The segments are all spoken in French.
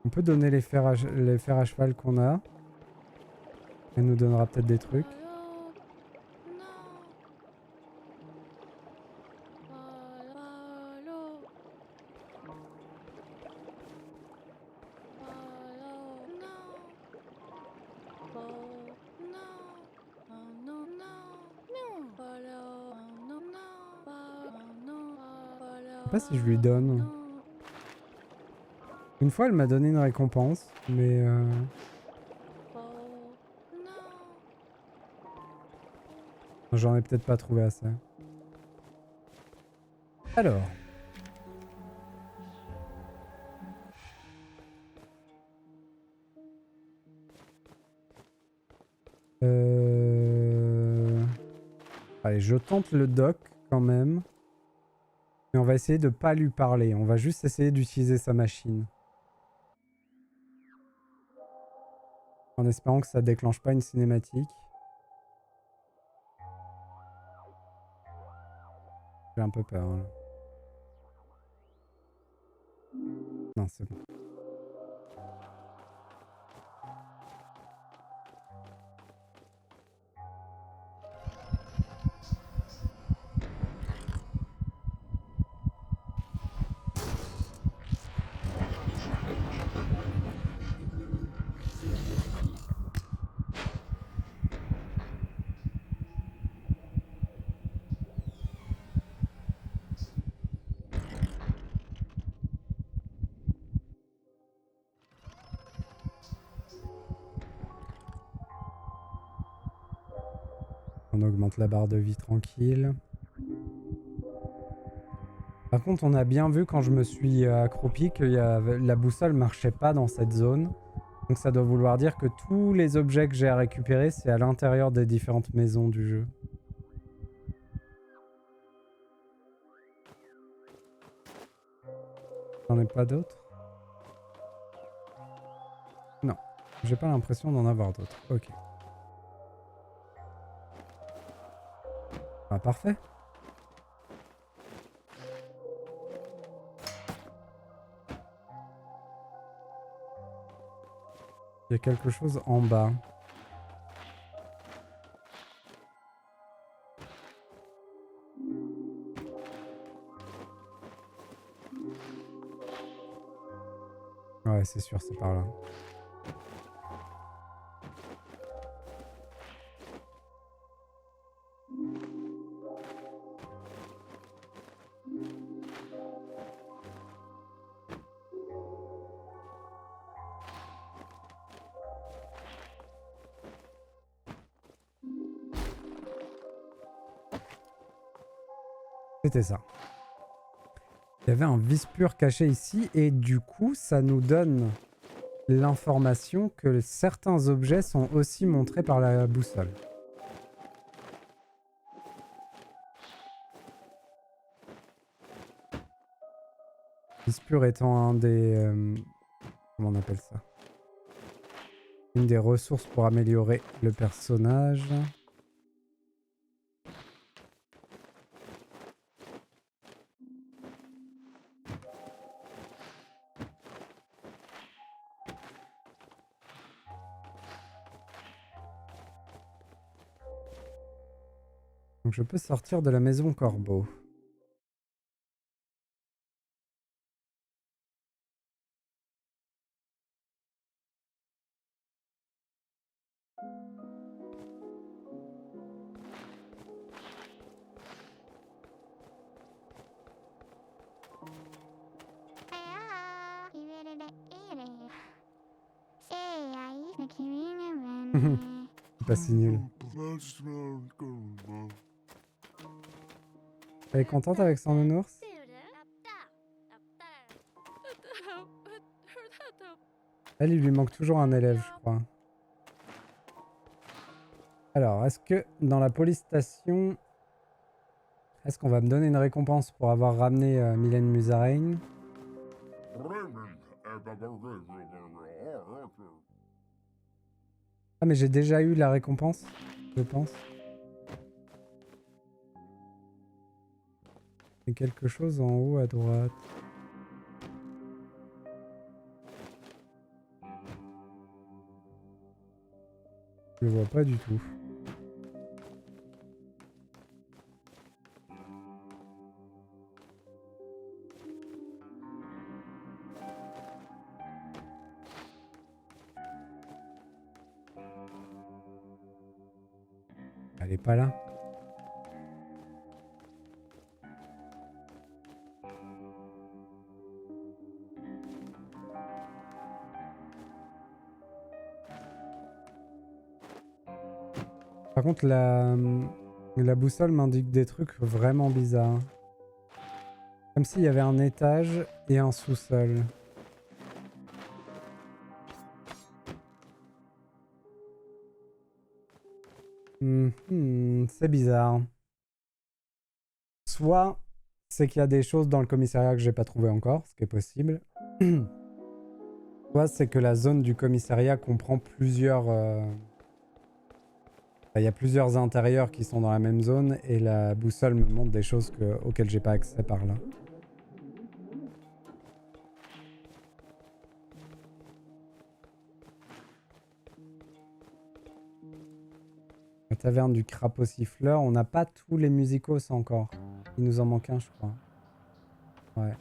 On peut donner les fers à cheval qu'on a. Elle nous donnera peut-être des trucs. Je sais pas si je lui donne. Une fois, elle m'a donné une récompense, mais j'en ai peut-être pas trouvé assez. Alors. Allez, je tente le doc quand même. Mais on va essayer de pas lui parler. On va juste essayer d'utiliser sa machine. En espérant que ça déclenche pas une cinématique. J'ai un peu peur. Là. Non, c'est bon. On augmente la barre de vie tranquille. Par contre, on a bien vu quand je me suis accroupi que la boussole marchait pas dans cette zone. Donc ça doit vouloir dire que tous les objets que j'ai à récupérer, c'est à l'intérieur des différentes maisons du jeu. J'en ai pas d'autres? Non. J'ai pas l'impression d'en avoir d'autres. Ok. Ah, parfait. Il y a quelque chose en bas. Ouais, c'est sûr, c'est par là. C'était ça. Il y avait un vice pur caché ici et du coup, ça nous donne l'information que certains objets sont aussi montrés par la boussole. Vice pur étant un des... comment on appelle ça? Une des ressources pour améliorer le personnage. Donc je peux sortir de la maison Corbeau. C'est pas si nul. Elle est contente avec son nounours? Elle, il lui manque toujours un élève, je crois. Alors, est-ce que dans la police station, est-ce qu'on va me donner une récompense pour avoir ramené Mylène Musaraigne? Ah, mais j'ai déjà eu la récompense, je pense. Il y a quelque chose en haut à droite. Je le vois pas du tout. Elle est pas là. Par contre, la boussole m'indique des trucs vraiment bizarres. Comme s'il y avait un étage et un sous-sol. C'est bizarre. Soit c'est qu'il y a des choses dans le commissariat que j'ai pas trouvé encore, ce qui est possible. Soit c'est que la zone du commissariat comprend plusieurs... il y a plusieurs intérieurs qui sont dans la même zone et la boussole me montre des choses auxquelles j'ai pas accès par là. La taverne du crapaud siffleur, on n'a pas tous les musicos encore. Il nous en manque un, je crois. Ouais.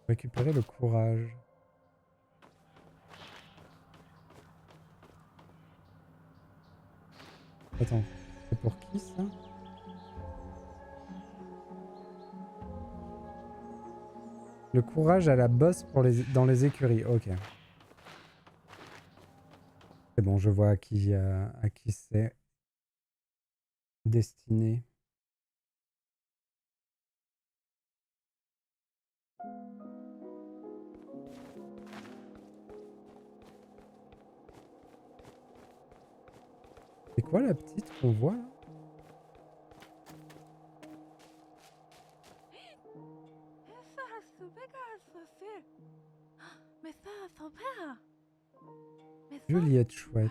Récupérer le courage. Attends, c'est pour qui ça? Le courage à la bosse dans les écuries, ok. C'est bon, je vois à qui c'est destiné. C'est quoi la petite qu'on voit là? Juliette Chouette.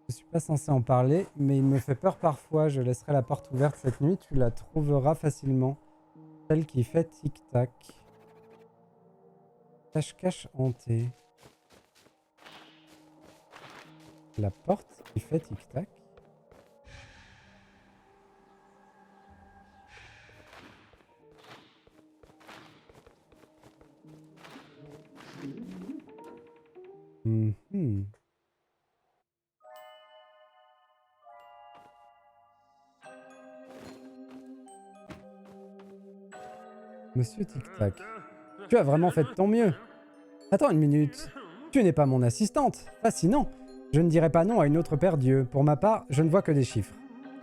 Je suis pas censé en parler, mais il me fait peur parfois. Je laisserai la porte ouverte cette nuit, tu la trouveras facilement. Celle qui fait tic-tac. Cache-cache hanté. La porte qui fait tic-tac. Monsieur Tic-Tac, tu as vraiment fait de ton mieux. Attends une minute. Tu n'es pas mon assistante. Fascinant. Je ne dirai pas non à une autre paire d'yeux. Pour ma part, je ne vois que des chiffres.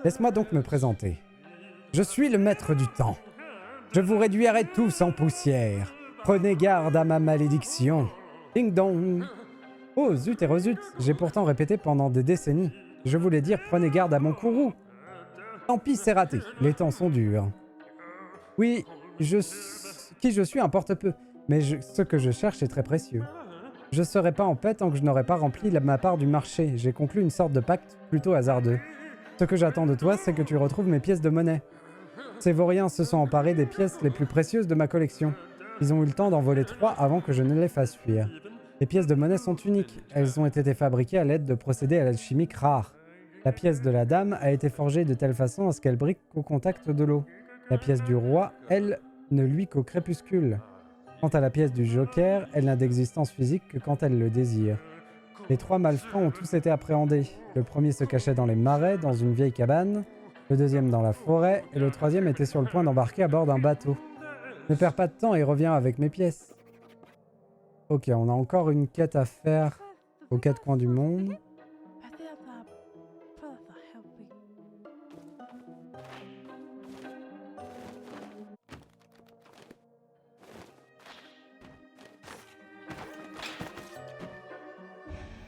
Laisse-moi donc me présenter. Je suis le maître du temps. Je vous réduirai tous en poussière. Prenez garde à ma malédiction. Ding dong. Oh zut et rezut, j'ai pourtant répété pendant des décennies. Je voulais dire prenez garde à mon courroux. Tant pis, c'est raté. Les temps sont durs. Oui, qui je suis importe peu, mais ce que je cherche est très précieux. Je serai pas en paix tant que je n'aurai pas rempli ma part du marché. J'ai conclu une sorte de pacte plutôt hasardeux. Ce que j'attends de toi, c'est que tu retrouves mes pièces de monnaie. Ces vauriens se sont emparés des pièces les plus précieuses de ma collection. Ils ont eu le temps d'en voler 3 avant que je ne les fasse fuir. Les pièces de monnaie sont uniques. Elles ont été fabriquées à l'aide de procédés alchimiques rares. La pièce de la dame a été forgée de telle façon à ce qu'elle brille qu'au contact de l'eau. La pièce du roi, elle, ne luit qu'au crépuscule. Quant à la pièce du joker, elle n'a d'existence physique que quand elle le désire. Les 3 malfrats ont tous été appréhendés. Le premier se cachait dans les marais, dans une vieille cabane, le deuxième dans la forêt, et le troisième était sur le point d'embarquer à bord d'un bateau. Ne perds pas de temps et reviens avec mes pièces. Ok, on a encore une quête à faire aux 4 coins du monde.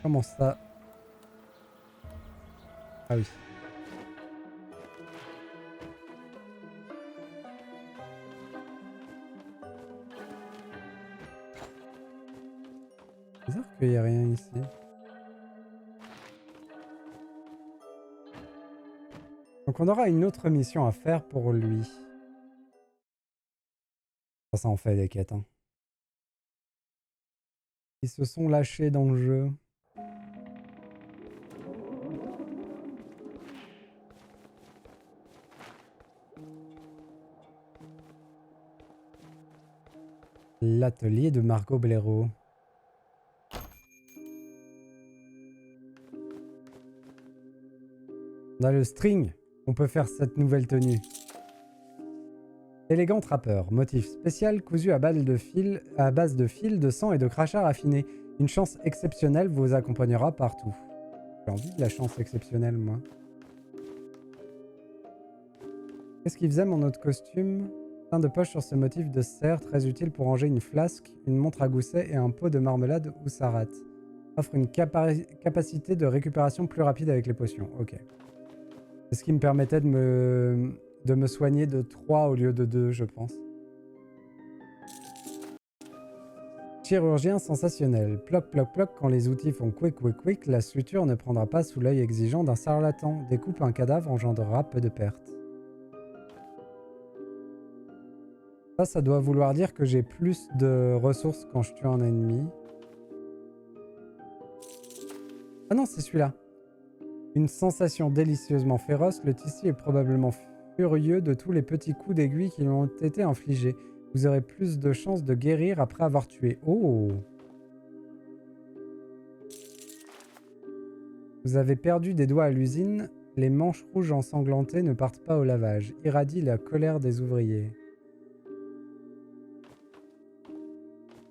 Comment ça? Ah oui. C'est bizarre qu'il n'y ait rien ici. Donc on aura une autre mission à faire pour lui. Ça en fait des quêtes. Hein. Ils se sont lâchés dans le jeu. L'atelier de Margot Blaireau. On a le string. On peut faire cette nouvelle tenue. Élégant trappeur. Motif spécial cousu à base de fil, de sang et de crachats raffinés. Une chance exceptionnelle vous accompagnera partout. J'ai envie de la chance exceptionnelle, moi. Qu'est-ce qu'il faisait, mon autre costume? Plein de poches sur ce motif de serre, très utile pour ranger une flasque, une montre à gousset et un pot de marmelade ou sarat. Offre une capacité de récupération plus rapide avec les potions. Ok. C'est ce qui me permettait de me soigner de 3 au lieu de 2, je pense. Chirurgien sensationnel. Ploc, ploc, ploc, quand les outils font quick, quick, quick, la suture ne prendra pas sous l'œil exigeant d'un charlatan. Découpe un cadavre engendrera peu de pertes. Ça doit vouloir dire que j'ai plus de ressources quand je tue un ennemi. Ah non, c'est celui-là. Une sensation délicieusement féroce, le tissu est probablement furieux de tous les petits coups d'aiguille qui lui ont été infligés. Vous aurez plus de chances de guérir après avoir tué. Oh! Vous avez perdu des doigts à l'usine. Les manches rouges ensanglantées ne partent pas au lavage. Irradie la colère des ouvriers.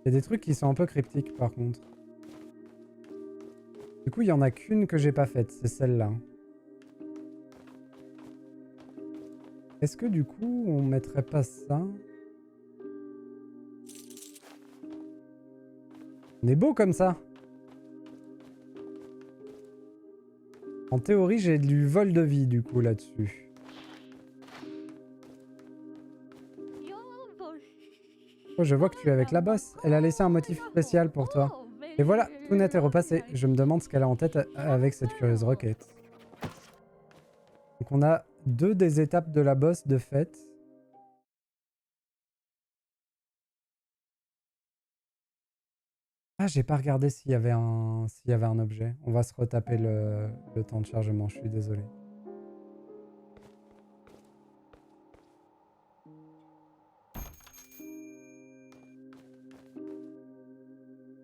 Il y a des trucs qui sont un peu cryptiques par contre. Du coup, il n'y en a qu'une que j'ai pas faite, c'est celle-là. Est-ce que du coup, on mettrait pas ça? On est beau comme ça. En théorie, j'ai du vol de vie du coup là-dessus. Oh, je vois que tu es avec la bosse. Elle a laissé un motif spécial pour toi. Et voilà, tout net est repassé. Je me demande ce qu'elle a en tête avec cette curieuse requête. Donc on a 2 des étapes de la bosse de fait. Ah, j'ai pas regardé s'il y avait un objet. On va se retaper le temps de chargement, je suis désolé.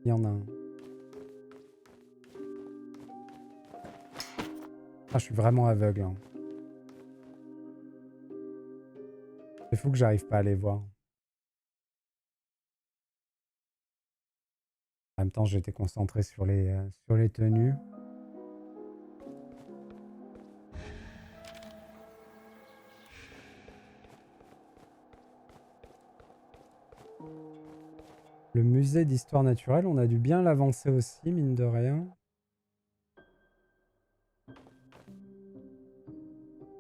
Il y en a un. Ah, je suis vraiment aveugle. Hein. C'est fou que j'arrive pas à les voir. En même temps, j'étais concentré sur les tenues. Le musée d'histoire naturelle, on a dû bien l'avancer aussi, mine de rien.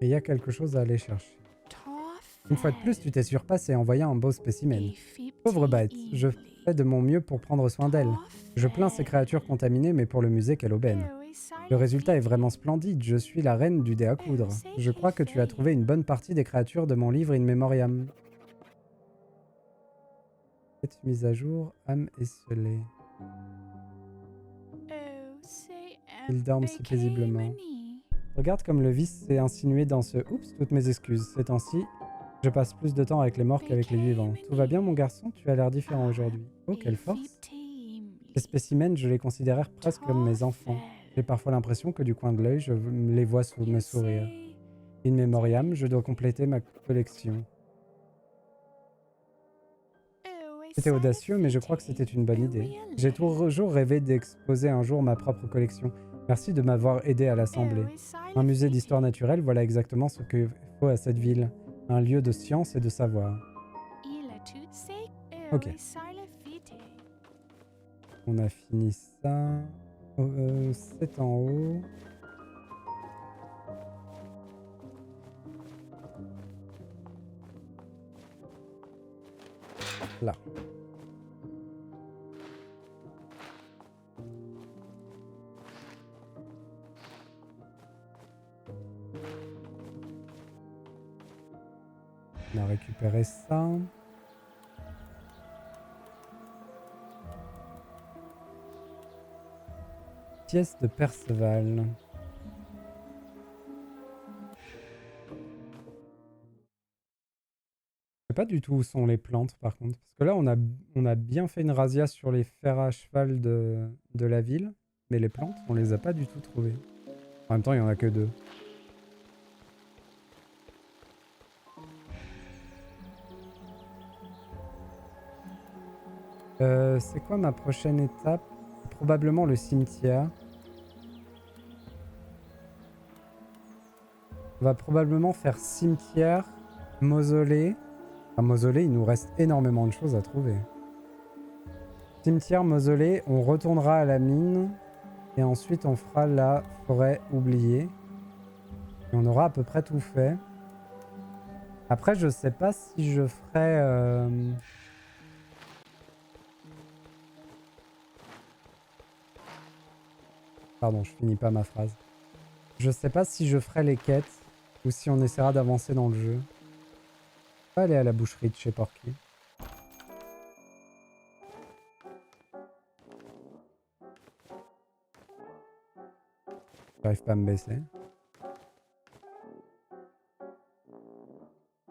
Et il y a quelque chose à aller chercher. Une fois de plus, tu t'es surpassé en voyant un beau spécimen. Pauvre bête, je fais de mon mieux pour prendre soin d'elle. Je plains ces créatures contaminées, mais pour le musée, quelle aubaine. Le résultat est vraiment splendide, je suis la reine du dé à coudre. Je crois que tu as trouvé une bonne partie des créatures de mon livre In Memoriam. Cette mise à jour, âme esselée. Ils dorment si paisiblement. Regarde comme le vice s'est insinué dans ce... Oups, toutes mes excuses. Ces temps-ci, je passe plus de temps avec les morts qu'avec les vivants. Tout va bien, mon garçon? Tu as l'air différent aujourd'hui. Oh, quelle force! Ces spécimens, je les considère presque comme mes enfants. J'ai parfois l'impression que du coin de l'œil, je les vois me sourire. In memoriam, je dois compléter ma collection. C'était audacieux, mais je crois que c'était une bonne idée. J'ai toujours rêvé d'exposer un jour ma propre collection. Merci de m'avoir aidé à l'assembler. Un musée d'histoire naturelle, voilà exactement ce qu'il faut à cette ville. Un lieu de science et de savoir. Ok. On a fini ça. C'est en haut. Là. récupérer ça. Pièce de Perceval. Je sais pas du tout où sont les plantes par contre. Parce que là, on a bien fait une razzia sur les fers à cheval de la ville. Mais les plantes, on les a pas du tout trouvées. En même temps, il y en a que 2. C'est quoi ma prochaine étape? Probablement le cimetière. On va probablement faire cimetière, mausolée. Enfin, mausolée, il nous reste énormément de choses à trouver. Cimetière, mausolée, on retournera à la mine. Et ensuite, on fera la forêt oubliée. Et on aura à peu près tout fait. Après, je sais pas si je ferai... Pardon, je finis pas ma phrase. Je sais pas si je ferai les quêtes ou si on essaiera d'avancer dans le jeu. On va aller à la boucherie de chez Porky. J'arrive pas à me baisser.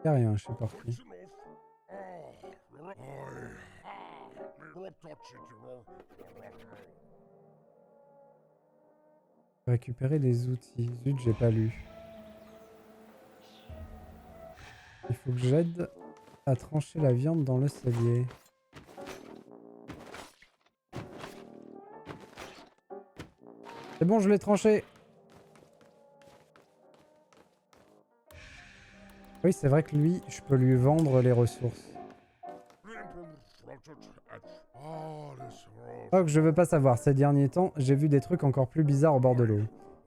Y'a rien chez Porky. Récupérer les outils. Zut, j'ai pas lu. Il faut que j'aide à trancher la viande dans le cellier. C'est bon, je l'ai tranché. Oui, c'est vrai que lui, je peux lui vendre les ressources. Oh, que je veux pas savoir. Ces derniers temps, j'ai vu des trucs encore plus bizarres au bord de l'eau.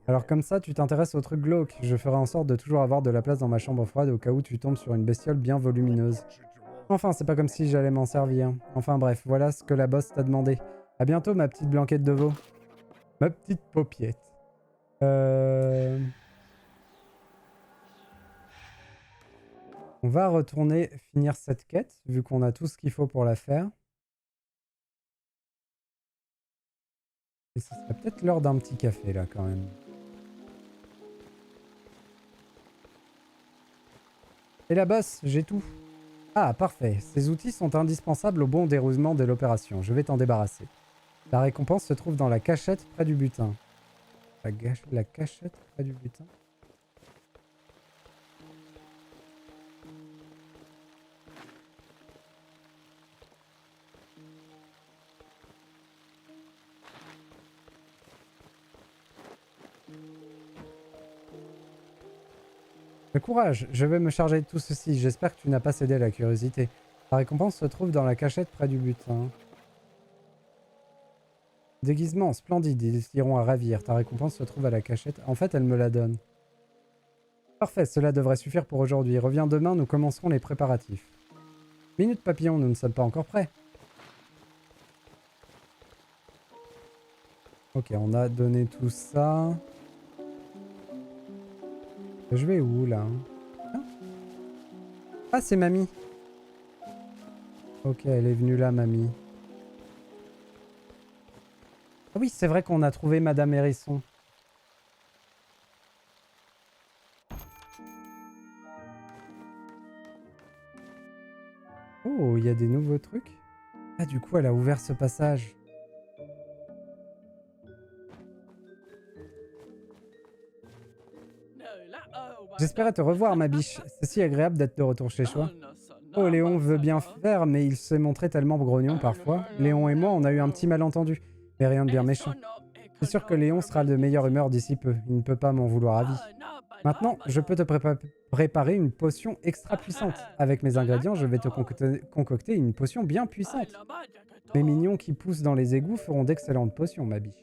Alors comme ça, tu t'intéresses aux trucs glauques. Je ferai en sorte de toujours avoir de la place dans ma chambre froide au cas où tu tombes sur une bestiole bien volumineuse. Enfin, c'est pas comme si j'allais m'en servir. Enfin bref, voilà ce que la bosse t'a demandé. À bientôt, ma petite blanquette de veau. Ma petite paupiette. On va retourner finir cette quête, vu qu'on a tout ce qu'il faut pour la faire. Et ce serait peut-être l'heure d'un petit café, là, quand même. Et la bosse, j'ai tout. Ah, parfait. Ces outils sont indispensables au bon déroulement de l'opération. Je vais t'en débarrasser. La récompense se trouve dans la cachette près du butin. La cachette près du butin. Courage, je vais me charger de tout ceci. J'espère que tu n'as pas cédé à la curiosité. La récompense se trouve dans la cachette près du butin. Déguisement, splendide, ils iront à ravir. Ta récompense se trouve à la cachette. En fait, elle me la donne. Parfait, cela devrait suffire pour aujourd'hui. Reviens demain, nous commencerons les préparatifs. Minute papillon, nous ne sommes pas encore prêts. Ok, on a donné tout ça. Je vais où, là? Ah, c'est mamie. Ok, elle est venue là, mamie. Ah oui, c'est vrai qu'on a trouvé Madame Hérisson. Oh, il y a des nouveaux trucs. Ah, du coup, elle a ouvert ce passage. J'espérais te revoir, ma biche. C'est si agréable d'être de retour chez soi. Oh, Léon veut bien faire, mais il s'est montré tellement grognon parfois. Léon et moi, on a eu un petit malentendu, mais rien de bien méchant. C'est sûr que Léon sera de meilleure humeur d'ici peu. Il ne peut pas m'en vouloir à vie. Maintenant, je peux te préparer une potion extra puissante. Avec mes ingrédients, je vais te concocter une potion bien puissante. Mes mignons qui poussent dans les égouts feront d'excellentes potions, ma biche.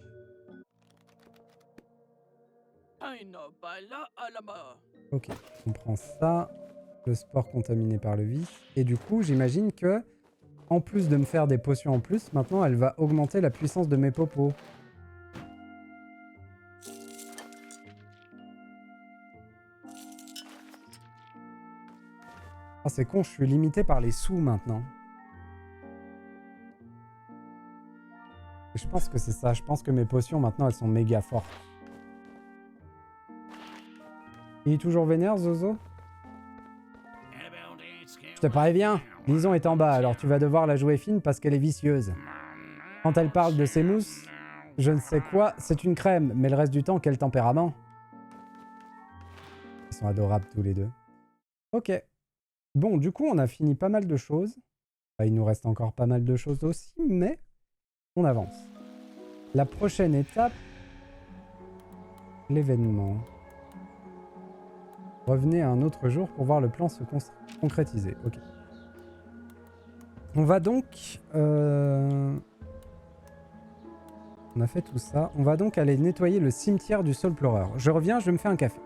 Ok, on prend ça. Le sport contaminé par le vice. Et du coup, j'imagine que, en plus de me faire des potions en plus, maintenant elle va augmenter la puissance de mes popos. Oh, c'est con, je suis limité par les sous maintenant. Et je pense que c'est ça. Je pense que mes potions maintenant elles sont méga fortes. Il est toujours vénère, Zozo? Je te préviens, Lison est en bas, alors tu vas devoir la jouer fine parce qu'elle est vicieuse. Quand elle parle de ses mousses, je ne sais quoi, c'est une crème, mais le reste du temps, quel tempérament. Ils sont adorables tous les deux. Ok. Bon, du coup, on a fini pas mal de choses. Enfin, il nous reste encore pas mal de choses aussi, mais on avance. La prochaine étape, l'événement. Revenez à un autre jour pour voir le plan se concrétiser. Ok. On va donc... On a fait tout ça. On va donc aller nettoyer le cimetière du Soul Pleureur. Je reviens, je me fais un café.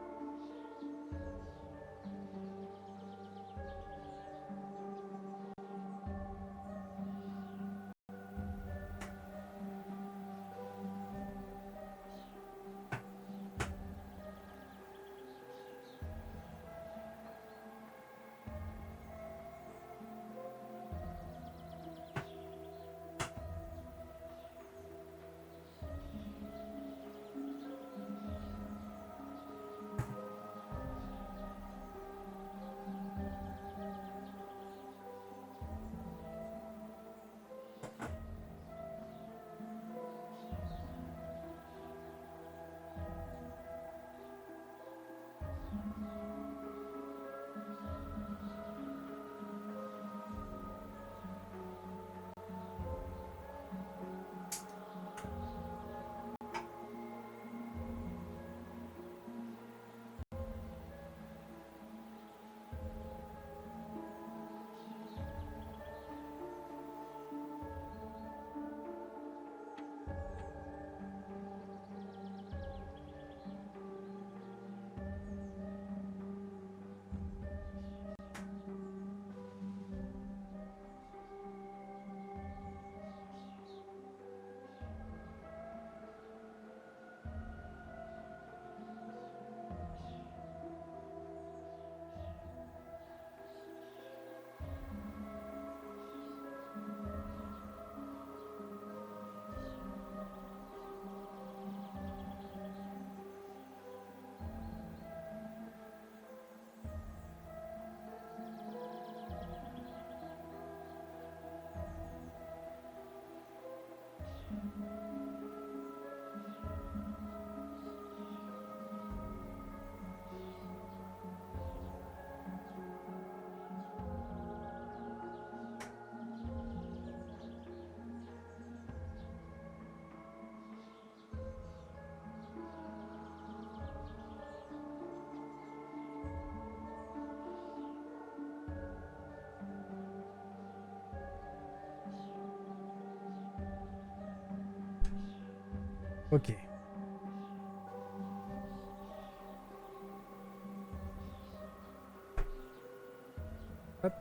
Ok. Hop.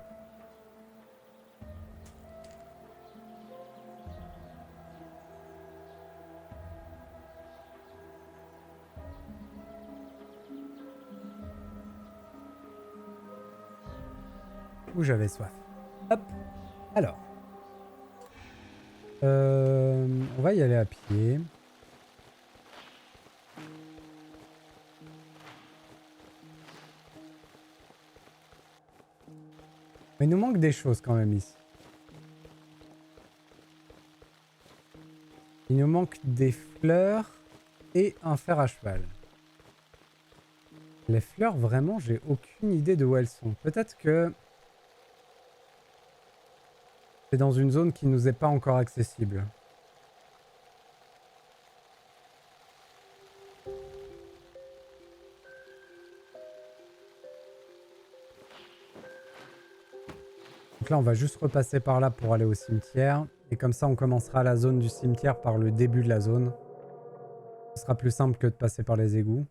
Où j'avais soif. Hop. Alors. On va y aller à pied. Mais il nous manque des choses quand même ici. Il nous manque des fleurs et un fer à cheval. Les fleurs, vraiment, j'ai aucune idée de où elles sont. Peut-être que c'est dans une zone qui nous est pas encore accessible. Donc là, on va juste repasser par là pour aller au cimetière. Et comme ça, on commencera la zone du cimetière par le début de la zone. Ce sera plus simple que de passer par les égouts.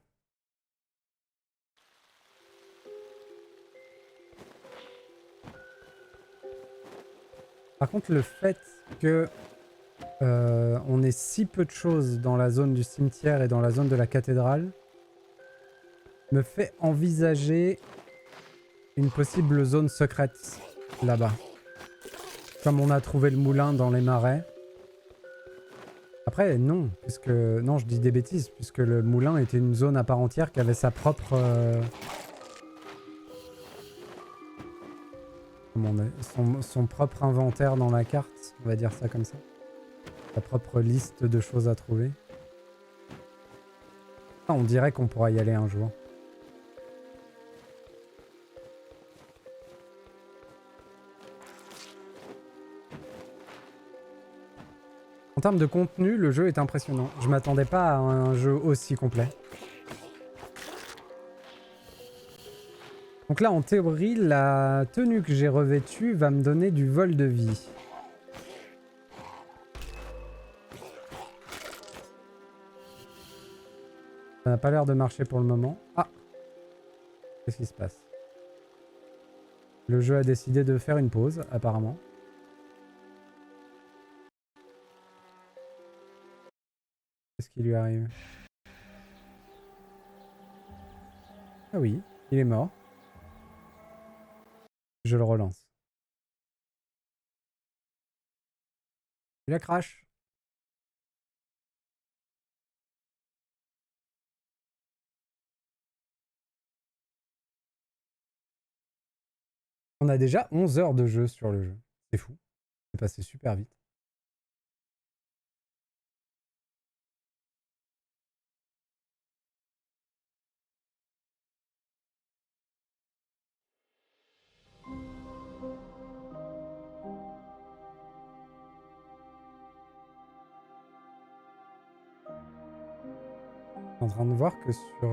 Par contre, le fait que on ait si peu de choses dans la zone du cimetière et dans la zone de la cathédrale me fait envisager une possible zone secrète là-bas. Comme on a trouvé le moulin dans les marais. Après, non, puisque... Non, je dis des bêtises, puisque le moulin était une zone à part entière qui avait sa propre... Comment on est... son propre inventaire dans la carte, on va dire ça comme ça. Sa propre liste de choses à trouver. Ah, on dirait qu'on pourra y aller un jour. En termes de contenu, le jeu est impressionnant. Je m'attendais pas à un jeu aussi complet. Donc là, en théorie, la tenue que j'ai revêtue va me donner du vol de vie. Ça n'a pas l'air de marcher pour le moment. Ah! Qu'est-ce qui se passe? Le jeu a décidé de faire une pause, apparemment. Qu'est-ce qui lui arrive? Ah oui, il est mort. Je le relance. Il a crash. On a déjà 11 heures de jeu sur le jeu. C'est fou. C'est passé super vite. Je suis en train de voir que sur...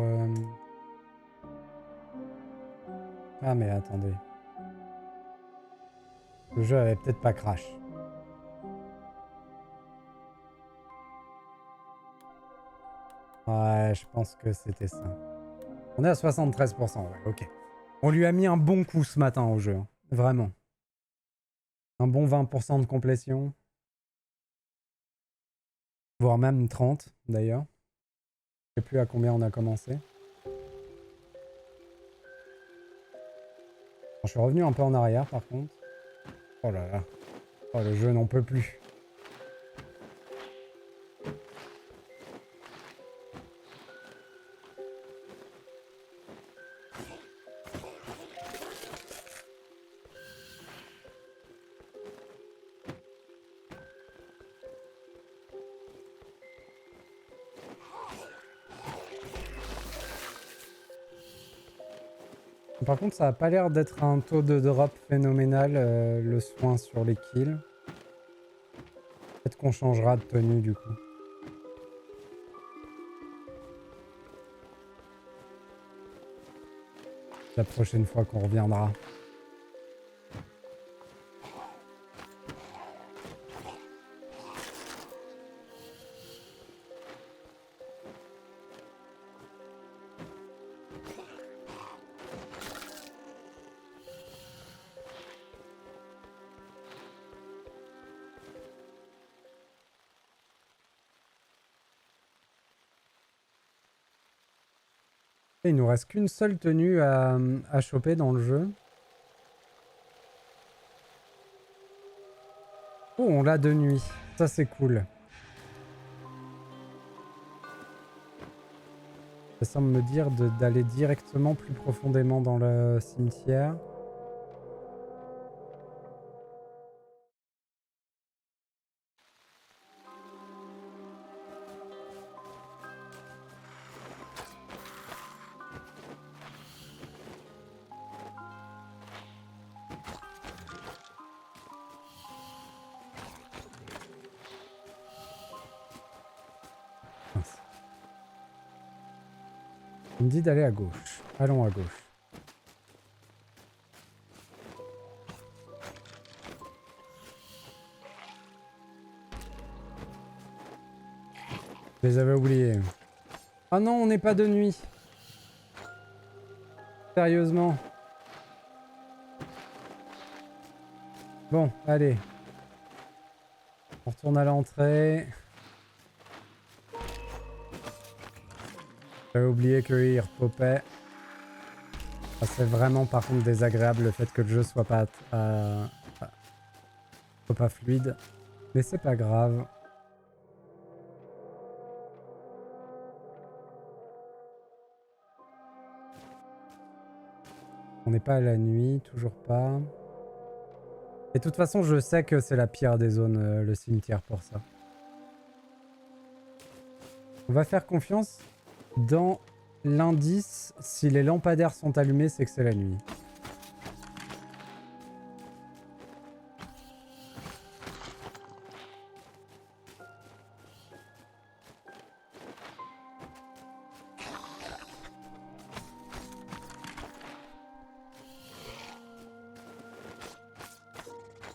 Ah mais attendez. Le jeu avait peut-être pas crash. Ouais, je pense que c'était ça. On est à 73%, ouais, ok. On lui a mis un bon coup ce matin au jeu, hein. Vraiment. Un bon 20% de complétion. Voire même 30 d'ailleurs. Je sais plus à combien on a commencé. Je suis revenu un peu en arrière par contre. Oh là là. Oh, le jeu n'en peut plus. Par contre, ça a pas l'air d'être un taux de drop phénoménal, le soin sur les kills. Peut-être qu'on changera de tenue du coup. La prochaine fois qu'on reviendra. Il nous reste qu'une seule tenue à choper dans le jeu. Oh, on l'a de nuit. Ça, c'est cool. Ça semble me dire d'aller directement plus profondément dans le cimetière. Mince. Il me dit d'aller à gauche. Allons à gauche. Je les avais oubliés. Ah non, on n'est pas de nuit. Sérieusement. Bon, allez. On retourne à l'entrée. J'avais oublié qu'il repopait. Ah, c'est vraiment par contre désagréable le fait que le jeu soit pas fluide. Mais c'est pas grave. On n'est pas à la nuit, toujours pas. Et de toute façon, je sais que c'est la pire des zones, le cimetière, pour ça. On va faire confiance dans l'indice. Si les lampadaires sont allumés, c'est que c'est la nuit.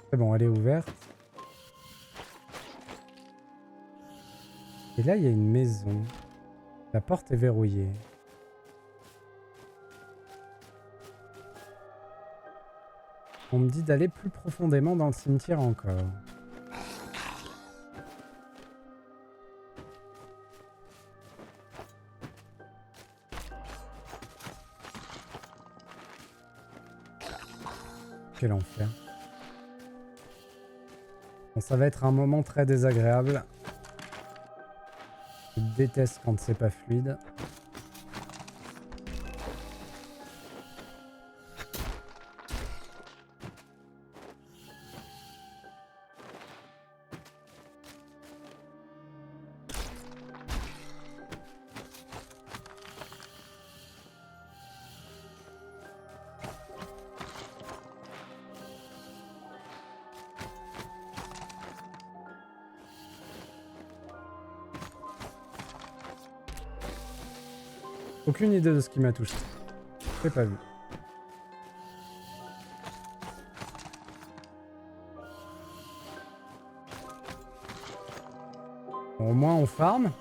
C'est bon, elle est ouverte. Et là, il y a une maison. La porte est verrouillée. On me dit d'aller plus profondément dans le cimetière encore. Quel enfer. Bon, ça va être un moment très désagréable. Je déteste quand c'est pas fluide. Aucune idée de ce qui m'a touché. J'ai pas vu. Bon, au moins on farm.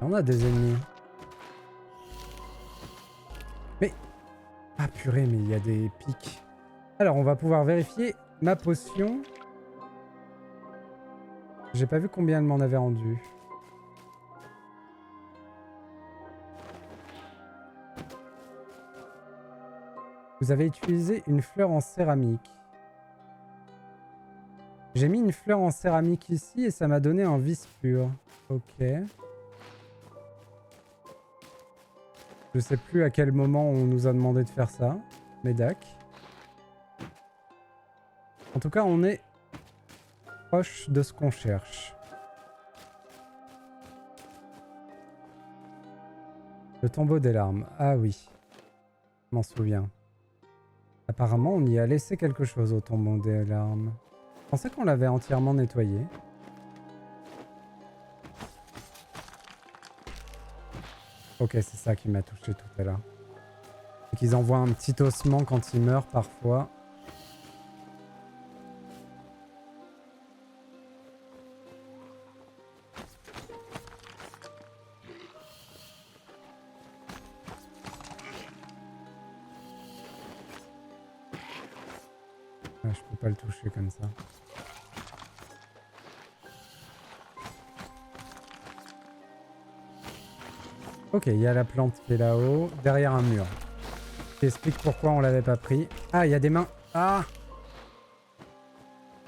On a des ennemis. Mais... Ah purée, mais il y a des pics. Alors on va pouvoir vérifier ma potion. J'ai pas vu combien elle m'en avait rendu. Vous avez utilisé une fleur en céramique. J'ai mis une fleur en céramique ici et ça m'a donné un vice pur. Ok. Je sais plus à quel moment on nous a demandé de faire ça. Mais dac. En tout cas, on est proche de ce qu'on cherche. Le tombeau des larmes. Ah oui. Je m'en souviens. Apparemment, on y a laissé quelque chose au tombeau des larmes. Je pensais qu'on l'avait entièrement nettoyé. Ok, c'est ça qui m'a touché tout à l'heure. C'est qu'ils envoient un petit ossement quand ils meurent parfois. Ah, je peux pas le toucher comme ça. Ok, il y a la plante qui est là-haut, derrière un mur. Qui explique pourquoi on l'avait pas pris. Ah, il y a des mains. Ah!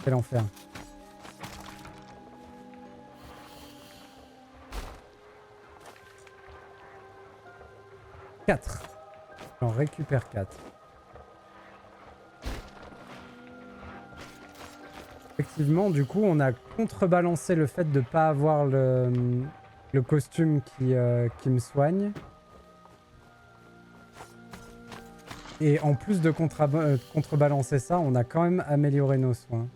Quel enfer. Quatre. J'en récupère 4. Effectivement, du coup, on a contrebalancé le fait de ne pas avoir le costume qui me soigne. Et en plus de contrebalancer ça, on a quand même amélioré nos soins.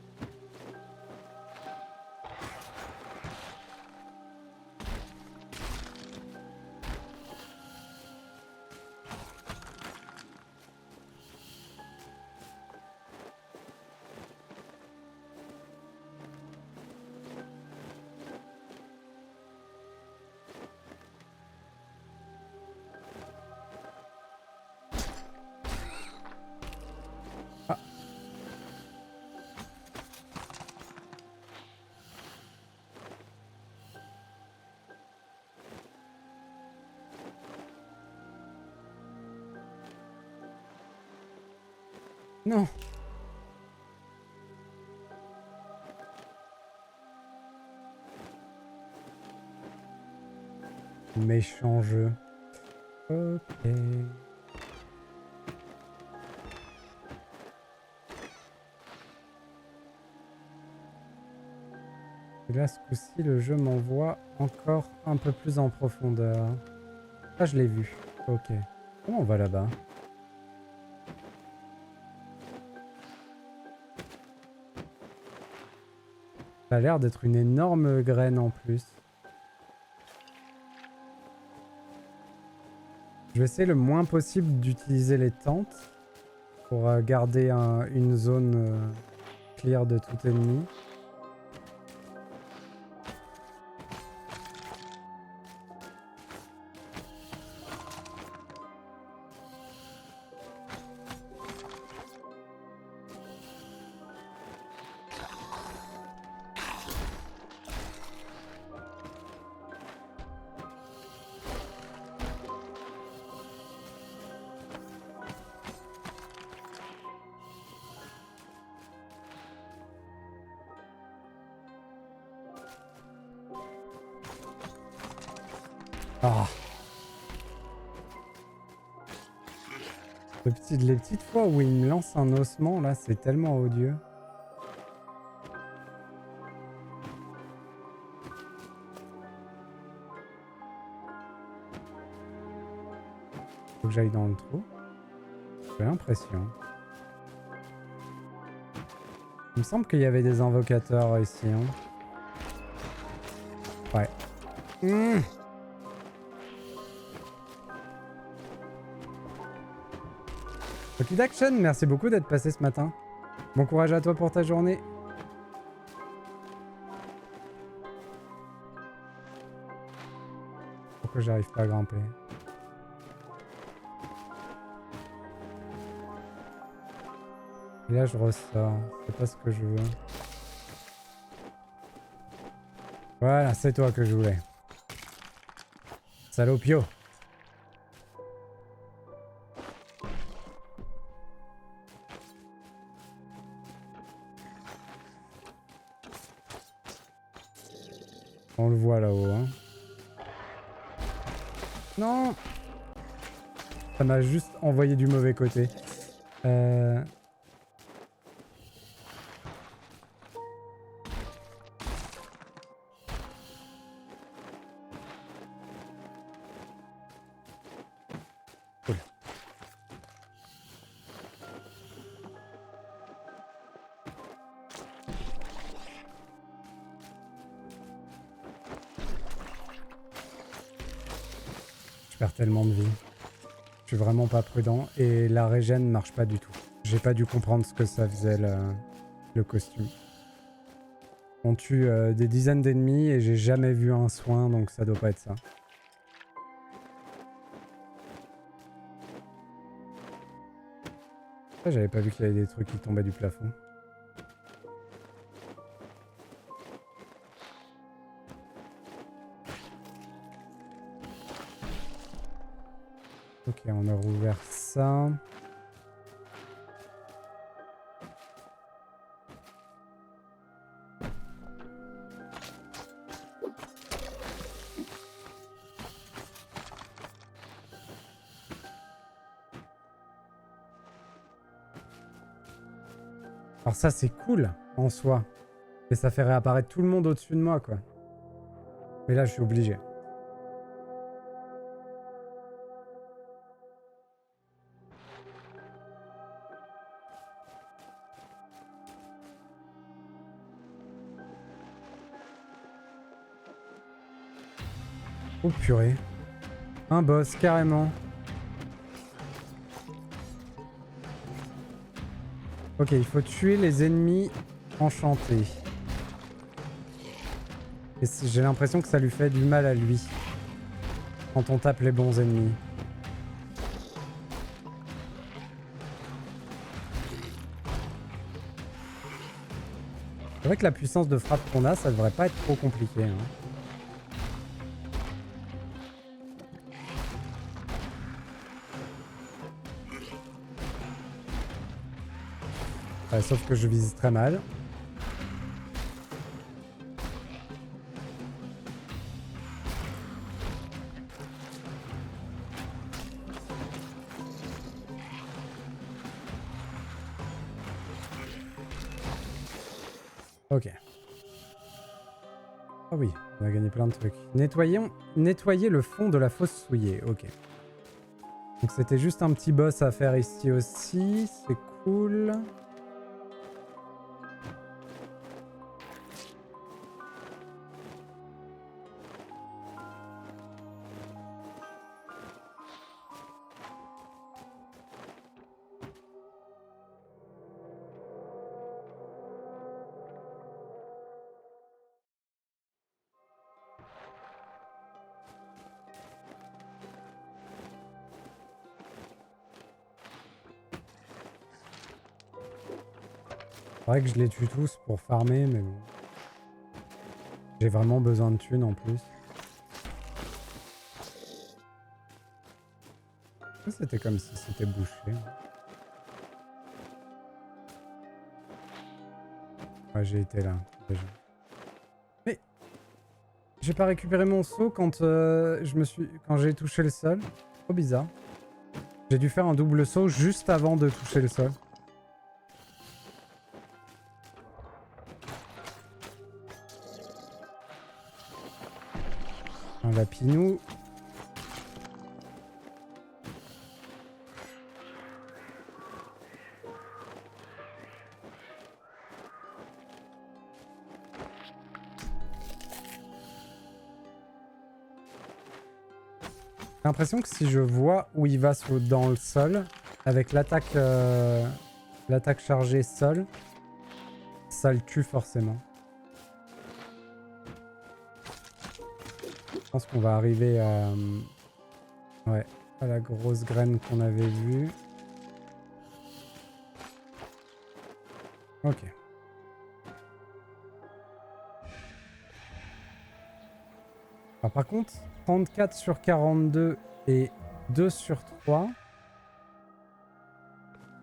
Non. Méchant jeu. Ok. Et là, ce coup-ci, le jeu m'envoie encore un peu plus en profondeur. Ah, je l'ai vu. Ok. Comment on va là-bas? Ça a l'air d'être une énorme graine en plus. Je vais essayer le moins possible d'utiliser les tentes pour garder une zone clear de tout ennemi. Ah. Les petites fois où il me lance un ossement, là, c'est tellement odieux. Faut que j'aille dans le trou. J'ai l'impression. Il me semble qu'il y avait des invocateurs ici. Hein. Ouais. Mmh. Ok d'Action, merci beaucoup d'être passé ce matin. Bon courage à toi pour ta journée. Pourquoi j'arrive pas à grimper? Et là je ressors, c'est pas ce que je veux. Voilà, c'est toi que je voulais. Salopio. On le voit là-haut, hein. Non! Ça m'a juste envoyé du mauvais côté. Cool. Je perds tellement de vie. Je suis vraiment pas prudent et la régène marche pas du tout. J'ai pas dû comprendre ce que ça faisait le costume. On tue des dizaines d'ennemis et j'ai jamais vu un soin, donc ça doit pas être ça. Ah, j'avais pas vu qu'il y avait des trucs qui tombaient du plafond. Ok, on a rouvert ça. Alors ça c'est cool en soi. Et ça fait réapparaître tout le monde au-dessus de moi quoi. Mais là je suis obligé. Oh purée. Un boss carrément. Ok, il faut tuer les ennemis enchantés. Et j'ai l'impression que ça lui fait du mal à lui. Quand on tape les bons ennemis. C'est vrai que la puissance de frappe qu'on a, ça devrait pas être trop compliqué. Hein. Sauf que je vise très mal. Ok. Ah oui, on a gagné plein de trucs. Nettoyer le fond de la fosse souillée. Ok. Donc c'était juste un petit boss à faire ici aussi. C'est cool. C'est vrai que je les tue tous pour farmer, mais bon. J'ai vraiment besoin de thunes en plus. C'était comme si c'était bouché. Ouais, j'ai été là, déjà. Mais j'ai pas récupéré mon seau quand quand j'ai touché le sol. Trop bizarre. J'ai dû faire un double saut juste avant de toucher le sol. Un lapinou. J'ai l'impression que si je vois où il va dans le sol, avec l'attaque chargée sol, ça le tue forcément. Je pense qu'on va arriver à... ouais, à la grosse graine qu'on avait vue. Ok. Alors, par contre, 34 sur 42 et 2 sur 3.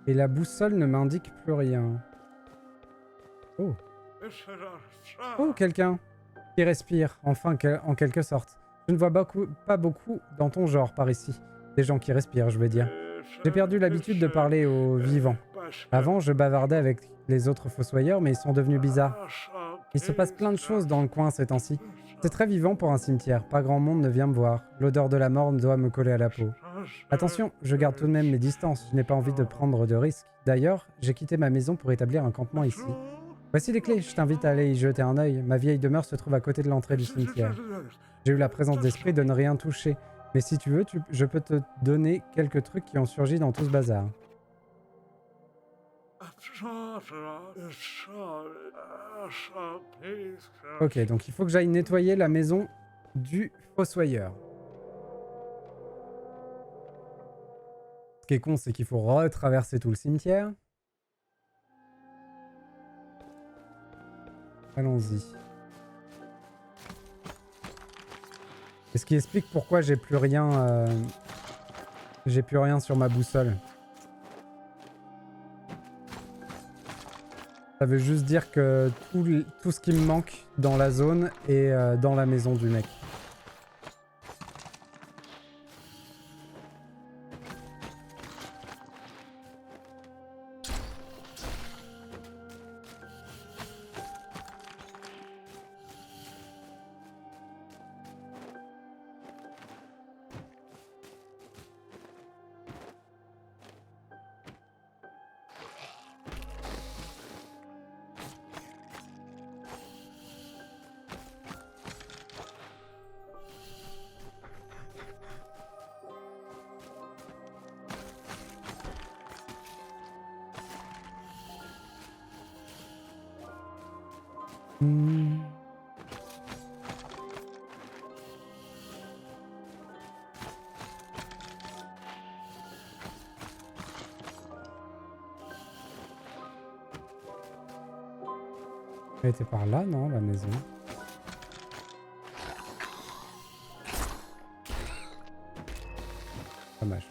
Et la boussole ne m'indique plus rien. Oh. Oh, quelqu'un qui respire, enfin, en quelque sorte. Je ne vois pas beaucoup dans ton genre par ici. Des gens qui respirent, je veux dire. J'ai perdu l'habitude de parler aux vivants. Avant, je bavardais avec les autres fossoyeurs, mais ils sont devenus bizarres. Il se passe plein de choses dans le coin ces temps-ci. C'est très vivant pour un cimetière. Pas grand monde ne vient me voir. L'odeur de la mort doit me coller à la peau. Attention, je garde tout de même mes distances. Je n'ai pas envie de prendre de risques. D'ailleurs, j'ai quitté ma maison pour établir un campement ici. Voici les clés, je t'invite à aller y jeter un œil. Ma vieille demeure se trouve à côté de l'entrée du cimetière. J'ai eu la présence d'esprit de ne rien toucher. Mais si tu veux, je peux te donner quelques trucs qui ont surgi dans tout ce bazar. Ok, donc il faut que j'aille nettoyer la maison du fossoyeur. Ce qui est con, c'est qu'il faut retraverser tout le cimetière. Allons-y. Et ce qui explique pourquoi j'ai plus rien sur ma boussole. Ça veut juste dire que tout ce qui me manque dans la zone est dans la maison du mec. Elle était par là, non, la maison? Dommage.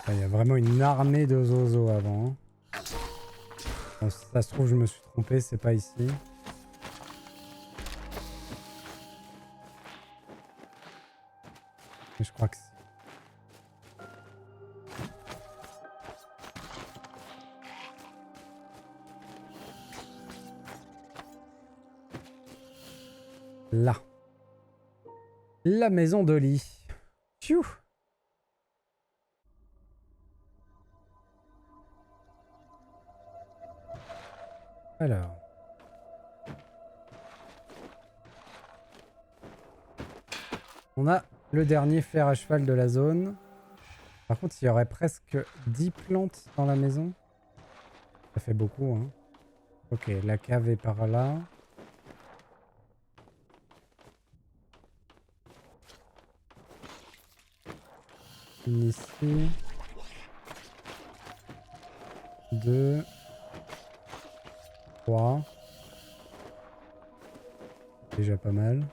Il y a vraiment une armée de zozos avant. Hein. Bon, si ça se trouve, je me suis trompé, c'est pas ici. Mais je crois que c'est... Là. La maison d'Oli. Pfiou. Alors. On a le dernier fer à cheval de la zone. Par contre, il y aurait presque 10 plantes dans la maison. Ça fait beaucoup, hein. Ok, la cave est par là. Une ici. 2. 3. Déjà pas mal.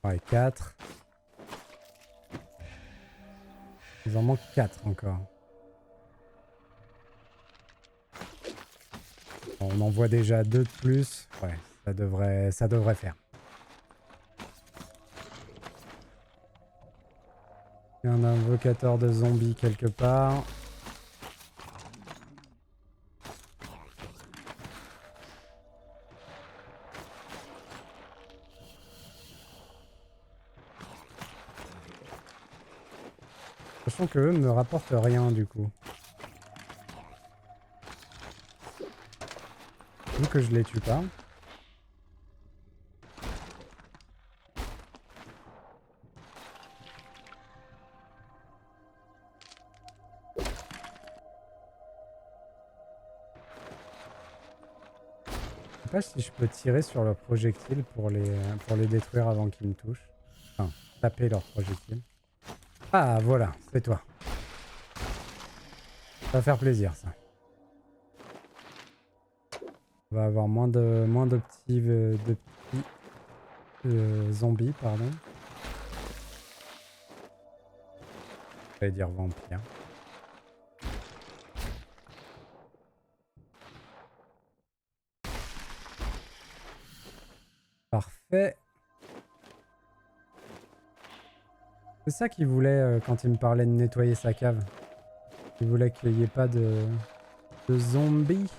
Ouais, 4. Il en manque 4 encore. Bon, on en voit déjà 2 de plus. Ouais, ça devrait faire. Il y a un invocateur de zombies quelque part. Sachant que eux me rapportent rien du coup. Vu que je les tue pas. Je sais pas si je peux tirer sur leurs projectiles pour les détruire avant qu'ils me touchent. Enfin, taper leurs projectiles. Ah voilà, c'est toi. Ça va faire plaisir ça. On va avoir moins de petits zombies, pardon. J'allais dire vampires. Parfait. C'est ça qu'il voulait quand il me parlait de nettoyer sa cave. Il voulait qu'il n'y ait pas de zombies.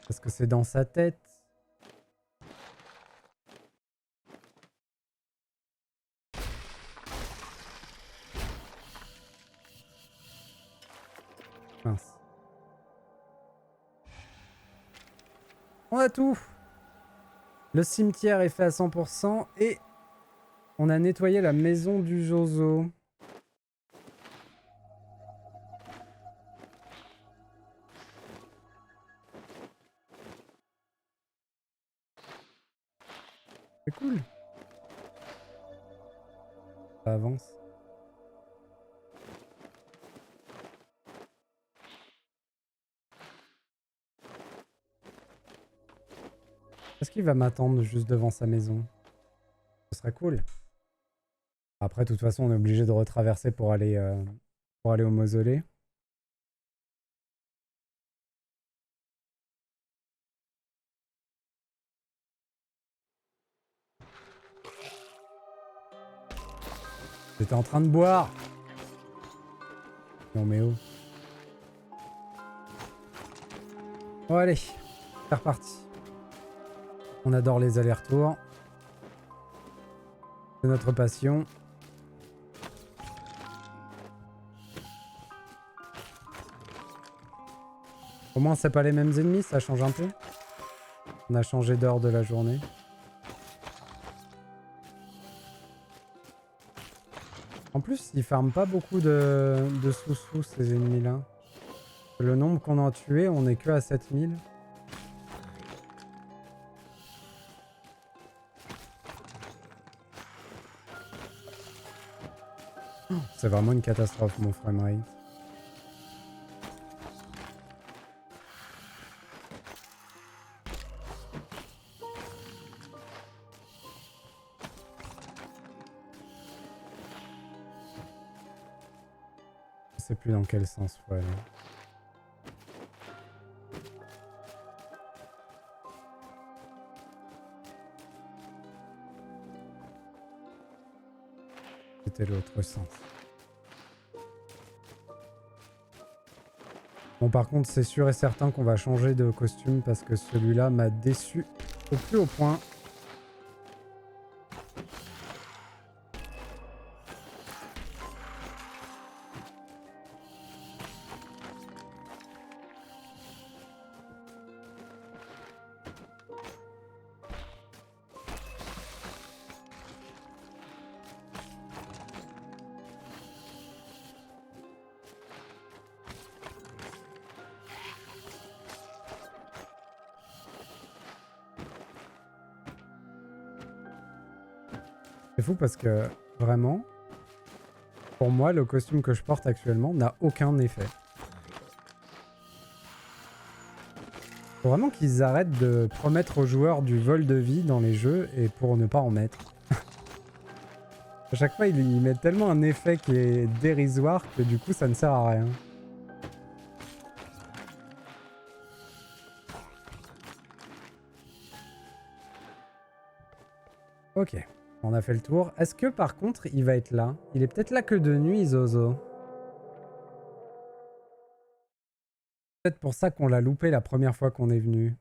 Parce que c'est dans sa tête. Mince. On a tout. Le cimetière est fait à 100% et on a nettoyé la maison du Jozo. C'est cool. Ça avance. Est-ce qu'il va m'attendre juste devant sa maison? Ce serait cool. Après, de toute façon, on est obligé de retraverser pour aller au mausolée. J'étais en train de boire. Non mais oh. Bon allez, c'est reparti. On adore les allers-retours. C'est notre passion. Au moins c'est pas les mêmes ennemis, ça change un peu. On a changé d'heure de la journée. En plus, ils farment pas beaucoup de sous-sous ces ennemis-là. Le nombre qu'on a tué, on est que à 7000. C'est vraiment une catastrophe mon framerate. sais plus dans quel sens faut aller. C'était l'autre sens. Bon, par contre, c'est sûr et certain qu'on va changer de costume parce que celui-là m'a déçu au plus haut point. C'est fou parce que, vraiment, pour moi, le costume que je porte actuellement n'a aucun effet. Faut vraiment qu'ils arrêtent de promettre aux joueurs du vol de vie dans les jeux et pour ne pas en mettre. À chaque fois, ils mettent tellement un effet qui est dérisoire que du coup, ça ne sert à rien. Ok, on a fait le tour. Est-ce que par contre, il va être là? Il est peut-être là que de nuit, Zozo. Peut-être pour ça qu'on l'a loupé la première fois qu'on est venu.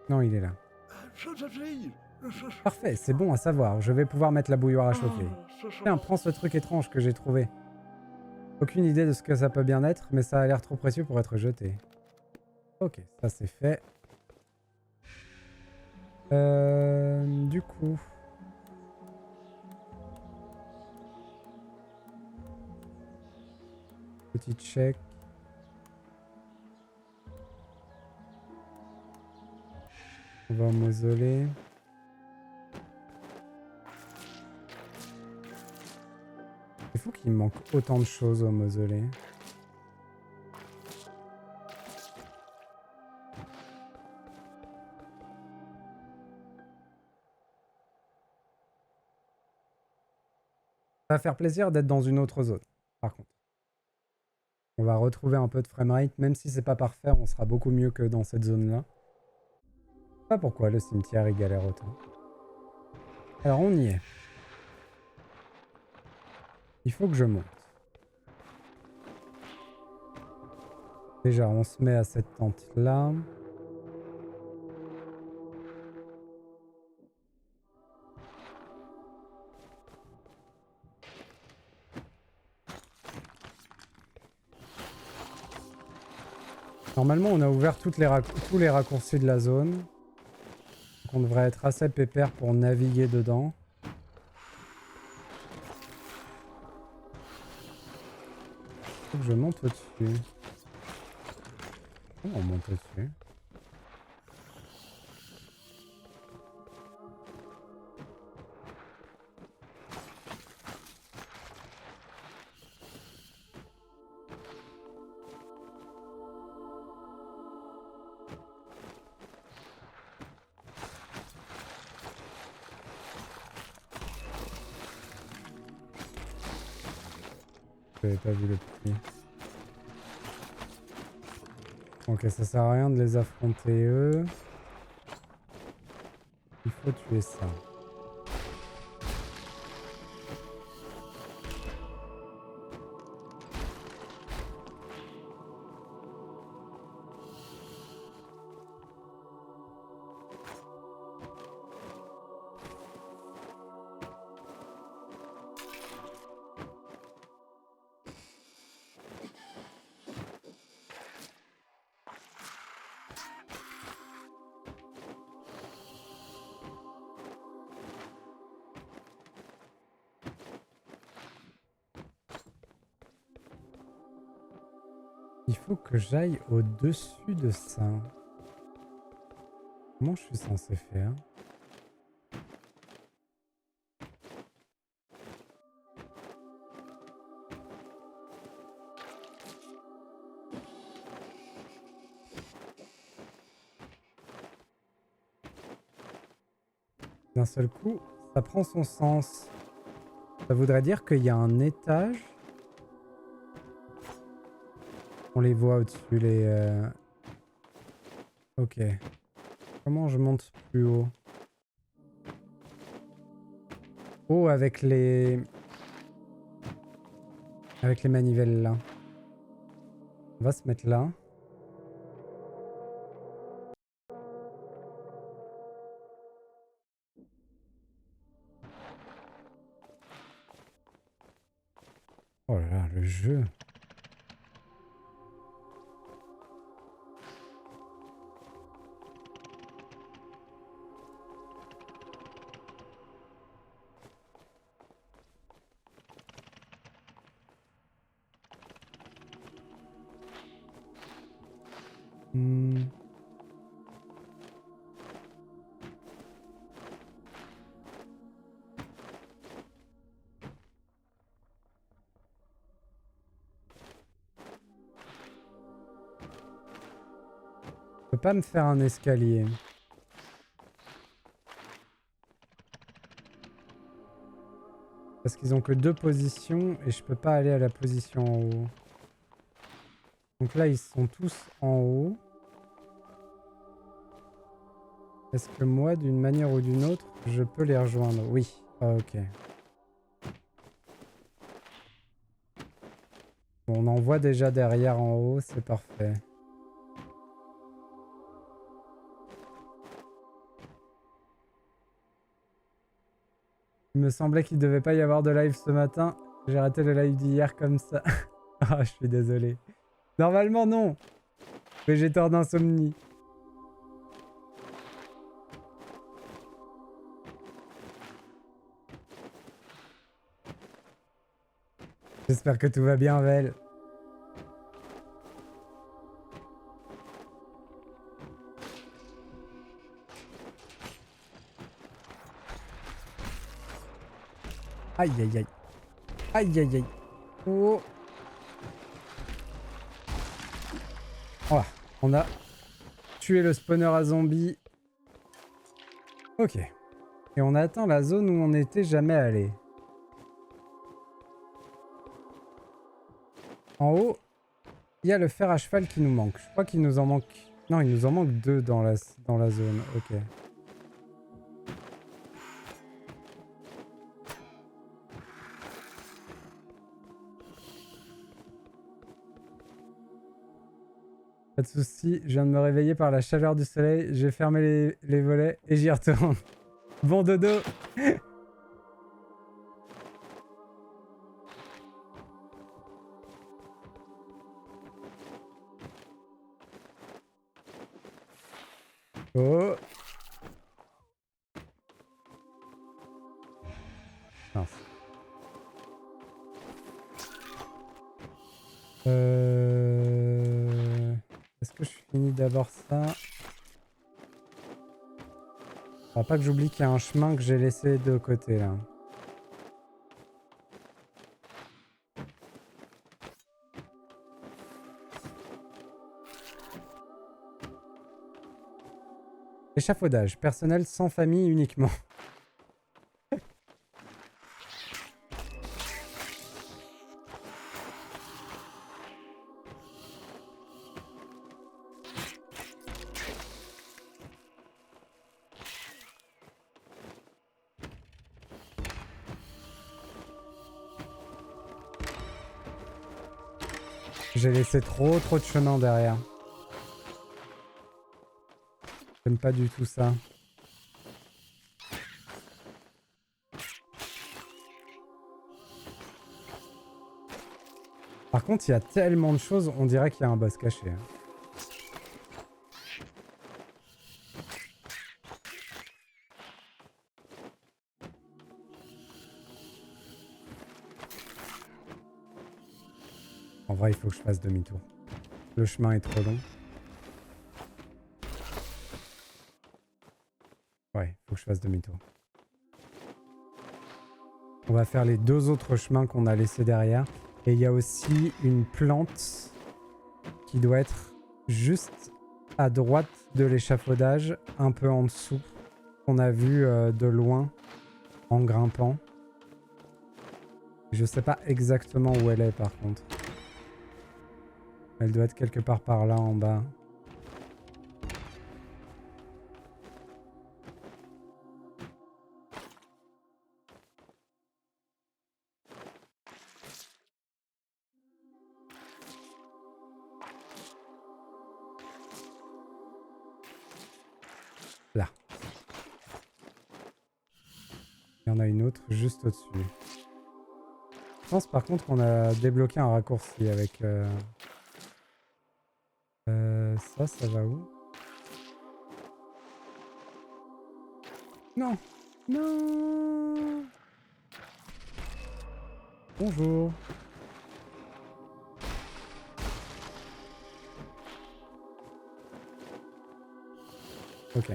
Non, il est là. Parfait, c'est bon à savoir. Je vais pouvoir mettre la bouilloire à chauffer. Tiens, prends ce truc étrange que j'ai trouvé. Aucune idée de ce que ça peut bien être, mais ça a l'air trop précieux pour être jeté. Ok, ça c'est fait. Du coup... Petit check. On va au mausolée. C'est fou qu'il manque autant de choses au mausolée. Ça va faire plaisir d'être dans une autre zone, par contre. On va retrouver un peu de framerate, même si c'est pas parfait, on sera beaucoup mieux que dans cette zone-là. Je sais pas pourquoi le cimetière il galère autant. Alors on y est. Il faut que je monte. Déjà, on se met à cette tente-là. Normalement, on a ouvert tous les raccourcis de la zone. Donc on devrait être assez pépère pour naviguer dedans. Faut que je monte au-dessus. Comment on monte au-dessus? J'avais pas vu le petit. Ok, ça sert à rien de les affronter eux. Il faut tuer ça. Il faut que j'aille au-dessus de ça. Comment je suis censé faire? D'un seul coup, Ça prend son sens. Ça voudrait dire qu'il y a un étage. On les voit au-dessus, les... Ok. Comment je monte plus haut? Oh, avec les... Avec les manivelles là. On va se mettre là. Oh là là, le jeu. Hmm. Je peux pas me faire un escalier. Parce qu'ils ont que 2 positions et je peux pas aller à la position en haut. Donc là, ils sont tous en haut. Est-ce que moi, d'une manière ou d'une autre, je peux les rejoindre? Oui. Ah, ok. Bon, on en voit déjà derrière en haut, c'est parfait. Il me semblait qu'il devait pas y avoir de live ce matin. J'ai raté le live d'hier comme ça. Ah, je suis désolé. Normalement, non. Végéteur d'insomnie. J'espère que tout va bien, Vel. Aïe, aïe, aïe. Aïe, aïe, aïe. Oh. Voilà. On a tué le spawner à zombies. Ok. Et on a atteint la zone où on n'était jamais allé. En haut, il y a le fer à cheval qui nous manque. Je crois qu'il nous en manque... Non, il nous en manque 2 dans la zone. Ok. Pas de soucis, je viens de me réveiller par la chaleur du soleil. J'ai fermé les volets et j'y retourne. Bon dodo. Oh. Mince. Est-ce que je finis d'abord ça? Faudra pas que j'oublie qu'il y a un chemin que j'ai laissé de côté là. Échafaudage, personnel sans famille uniquement. J'ai laissé trop de chemin derrière. J'aime pas du tout ça. Par contre, il y a tellement de choses, on dirait qu'il y a un boss caché. En vrai, il faut que je fasse demi-tour. Le chemin est trop long. Ouais, il faut que je fasse demi-tour. On va faire les 2 autres chemins qu'on a laissés derrière. Et il y a aussi une plante qui doit être juste à droite de l'échafaudage, un peu en dessous, qu'on a vu de loin en grimpant. Je sais pas exactement où elle est par contre. Elle doit être quelque part par là en bas. Là. Il y en a une autre juste au-dessus. Je pense par contre qu'on a débloqué un raccourci avec... ça va où? Non! Non! Bonjour! Ok.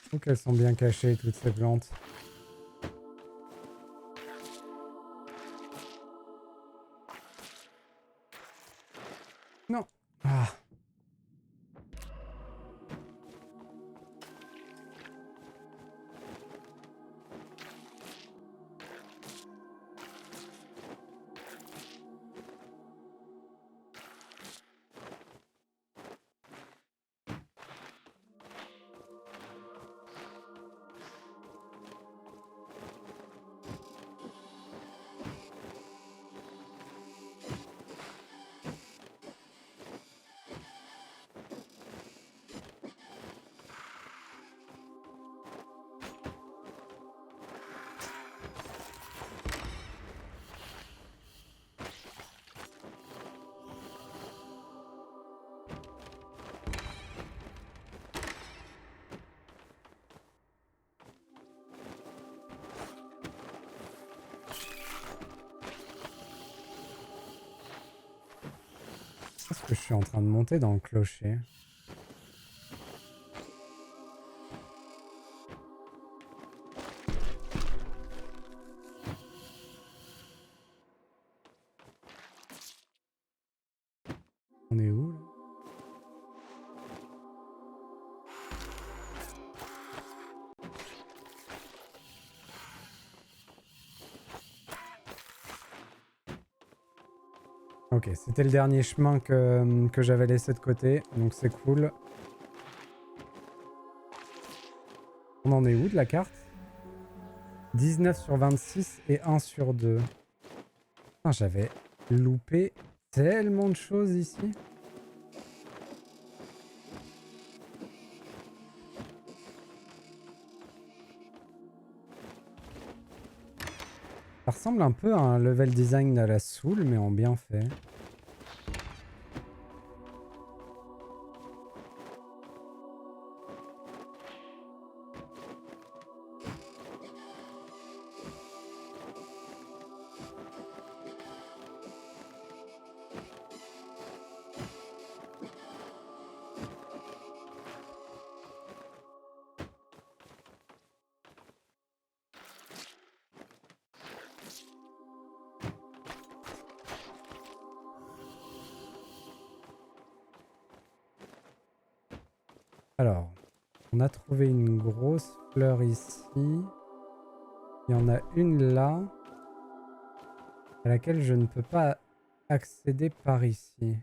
Je trouve qu'elles sont bien cachées toutes ces plantes. Non! Ah! Qu'est-ce que je suis en train de monter dans le clocher? On est où là? Ok, c'était le dernier chemin que j'avais laissé de côté, donc c'est cool. On en est où de la carte? 19 sur 26 et 1 sur 2. Putain, j'avais loupé tellement de choses ici. Ça ressemble un peu à un level design à la Soul, mais en bien fait. Alors, on a trouvé une grosse fleur ici. Il y en a une là, à laquelle je ne peux pas accéder par ici.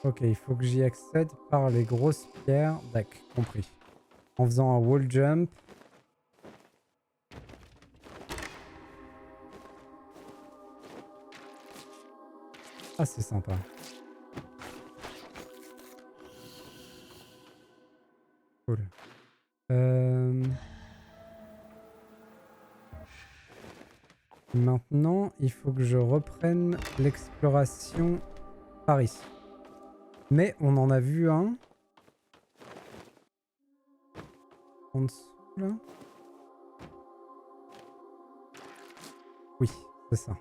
Ok, il faut que j'y accède par les grosses pierres. D'accord, compris. En faisant un wall jump. Ah, c'est sympa. Cool. Maintenant, il faut que je reprenne l'exploration par ici. Mais on en a vu un. En dessous, là. Oui, c'est ça.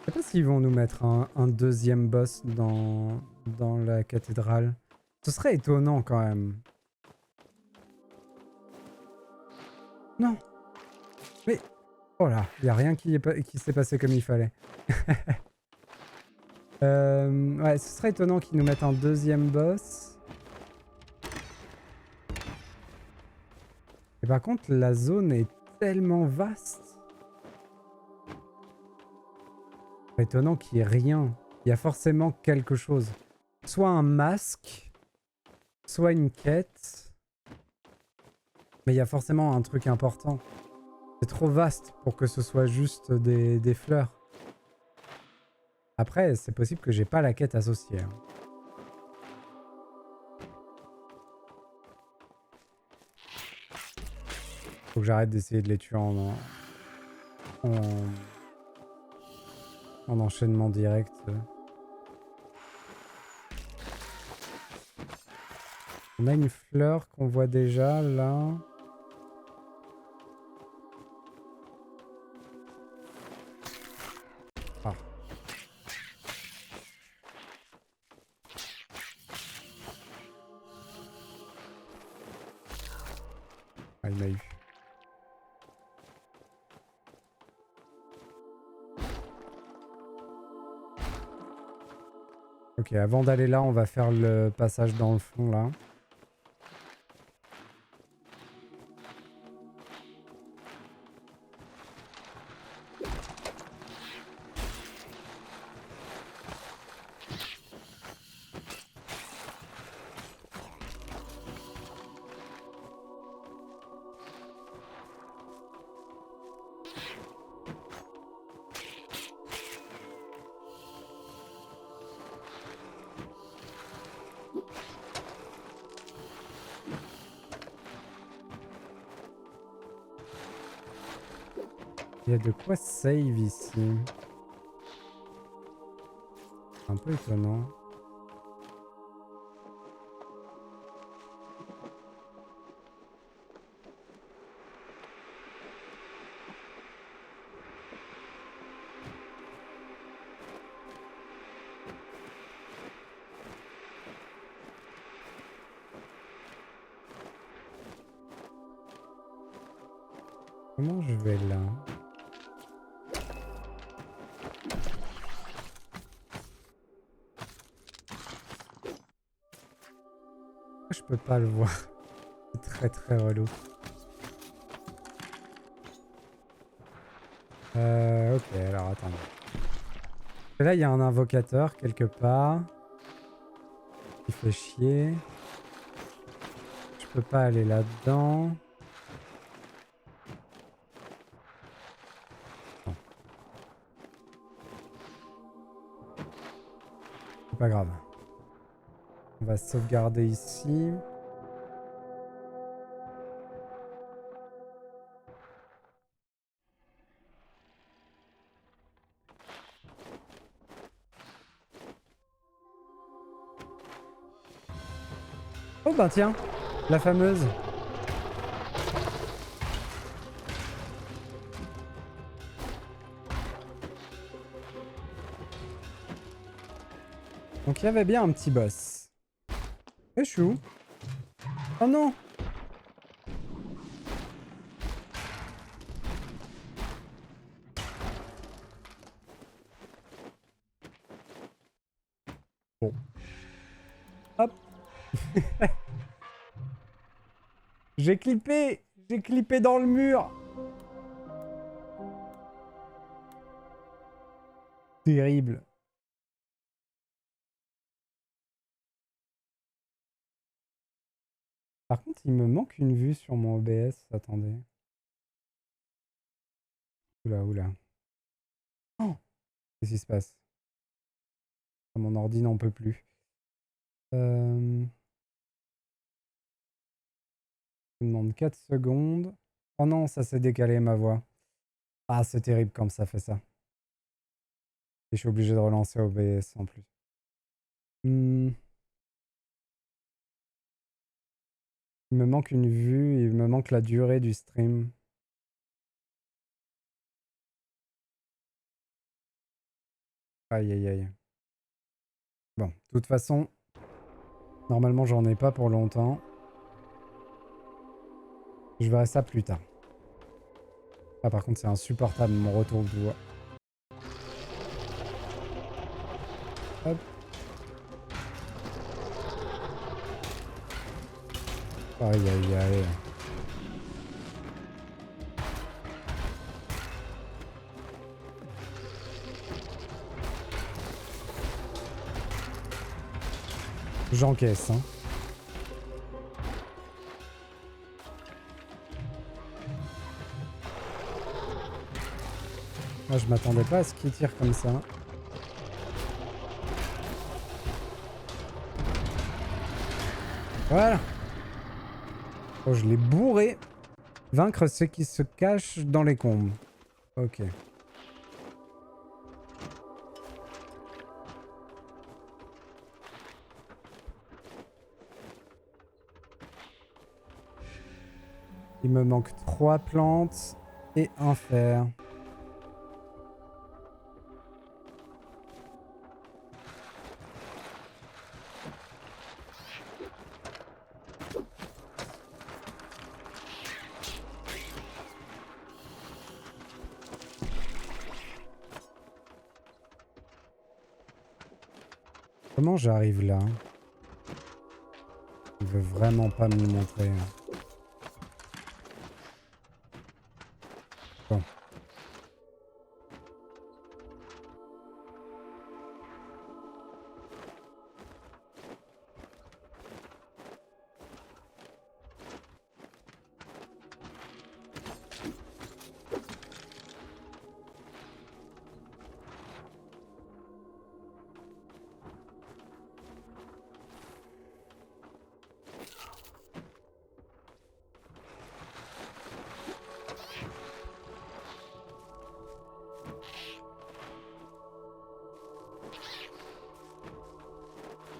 Je sais pas s'ils vont nous mettre un deuxième boss dans la cathédrale. Ce serait étonnant quand même. Non. Mais... Oh là, il n'y a rien qui s'est passé comme il fallait. Ouais, ce serait étonnant qu'ils nous mettent un deuxième boss. Et par contre, la zone est tellement vaste. C'est étonnant qu'il n'y ait rien. Il y a forcément quelque chose. Soit un masque, soit une quête. Mais il y a forcément un truc important. C'est trop vaste pour que ce soit juste des fleurs. Après, c'est possible que j'ai pas la quête associée. Hein. Faut que j'arrête d'essayer de les tuer en enchaînement direct. On a une fleur qu'on voit déjà là. Ah. Ah, il m'a eu. Ok, avant d'aller là, on va faire le passage dans le fond là. Il y a de quoi save ici. Un peu étonnant. Comment je vais là? Je peux pas le voir. C'est très très relou. Ok, alors attendez. Là, il y a un invocateur quelque part. Il fait chier. Je peux pas aller là-dedans. Non. C'est pas grave. On va sauvegarder ici. Oh ben tiens, la fameuse. Donc il y avait bien un petit boss. Et je suis où? Oh non! Bon. Hop! J'ai clippé! J'ai clippé dans le mur! Terrible. Par contre, il me manque une vue sur mon OBS. Attendez. Oula, oula. Oh! Qu'est-ce qui se passe? Mon ordi n'en peut plus. Je me demande 4 secondes. Oh non, ça s'est décalé ma voix. Ah, c'est terrible comme ça fait ça. Et je suis obligé de relancer OBS en plus. Il me manque une vue, il me manque la durée du stream. Aïe aïe aïe. Bon, de toute façon, normalement j'en ai pas pour longtemps. Je verrai ça plus tard. Ah par contre c'est insupportable mon retour de voix. Hop. Aïe aïe aïe. J'encaisse, hein. Moi je m'attendais pas à ce qu'il tire comme ça. Voilà. Oh, je l'ai bourré. Vaincre ceux qui se cachent dans les combes. Ok. Il me manque 3 plantes et un fer. Comment j'arrive là? Il veut vraiment pas me le montrer. Bon.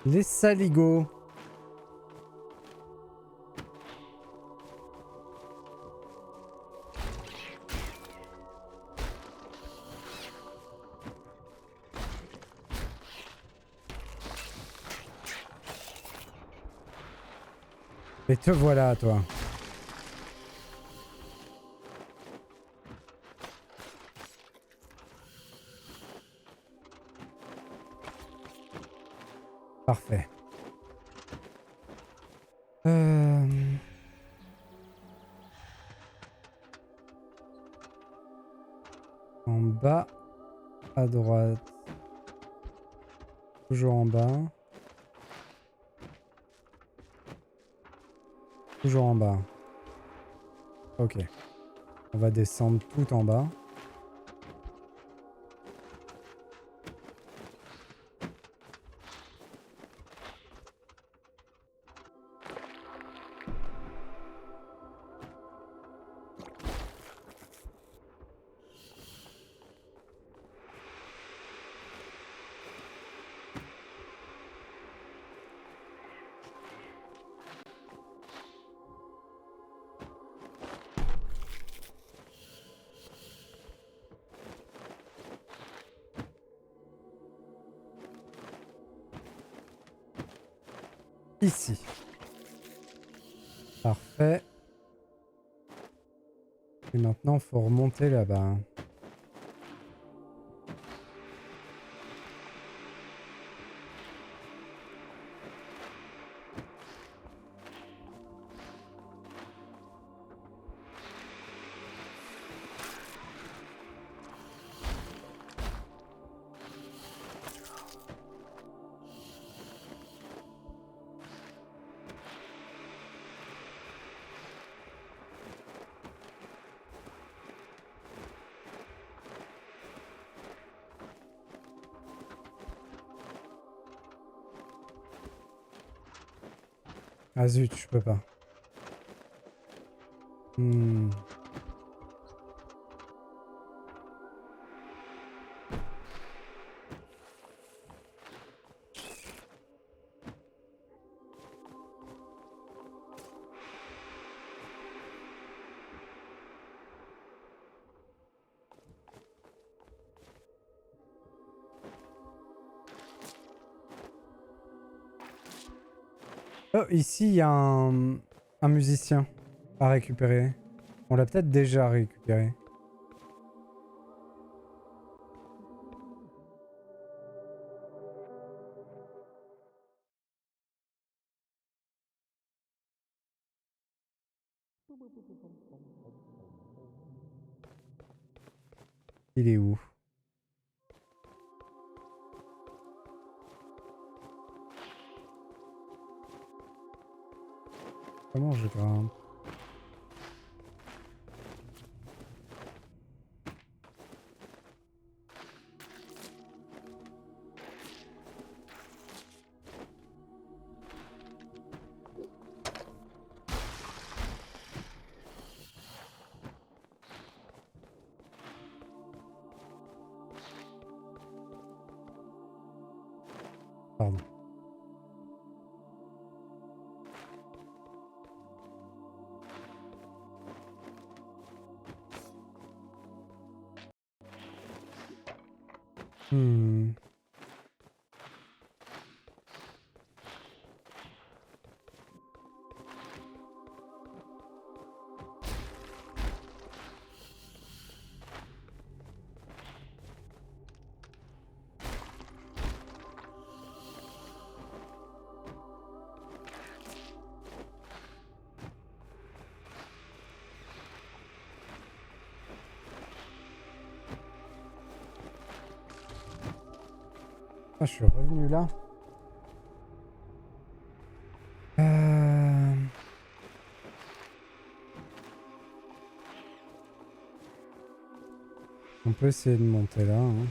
Les saligots. Et te voilà, toi. Parfait. En bas, à droite. Toujours en bas. Toujours en bas. Ok. On va descendre tout en bas. Ici. Parfait. Et maintenant, faut remonter là-bas. Ah zut, je peux pas. Oh, ici, il y a un musicien à récupérer. On l'a peut-être déjà récupéré. Il est où? Comment je grimpe? Pardon. Hmm. Ah, je suis revenu là. On peut essayer de monter là. Hein.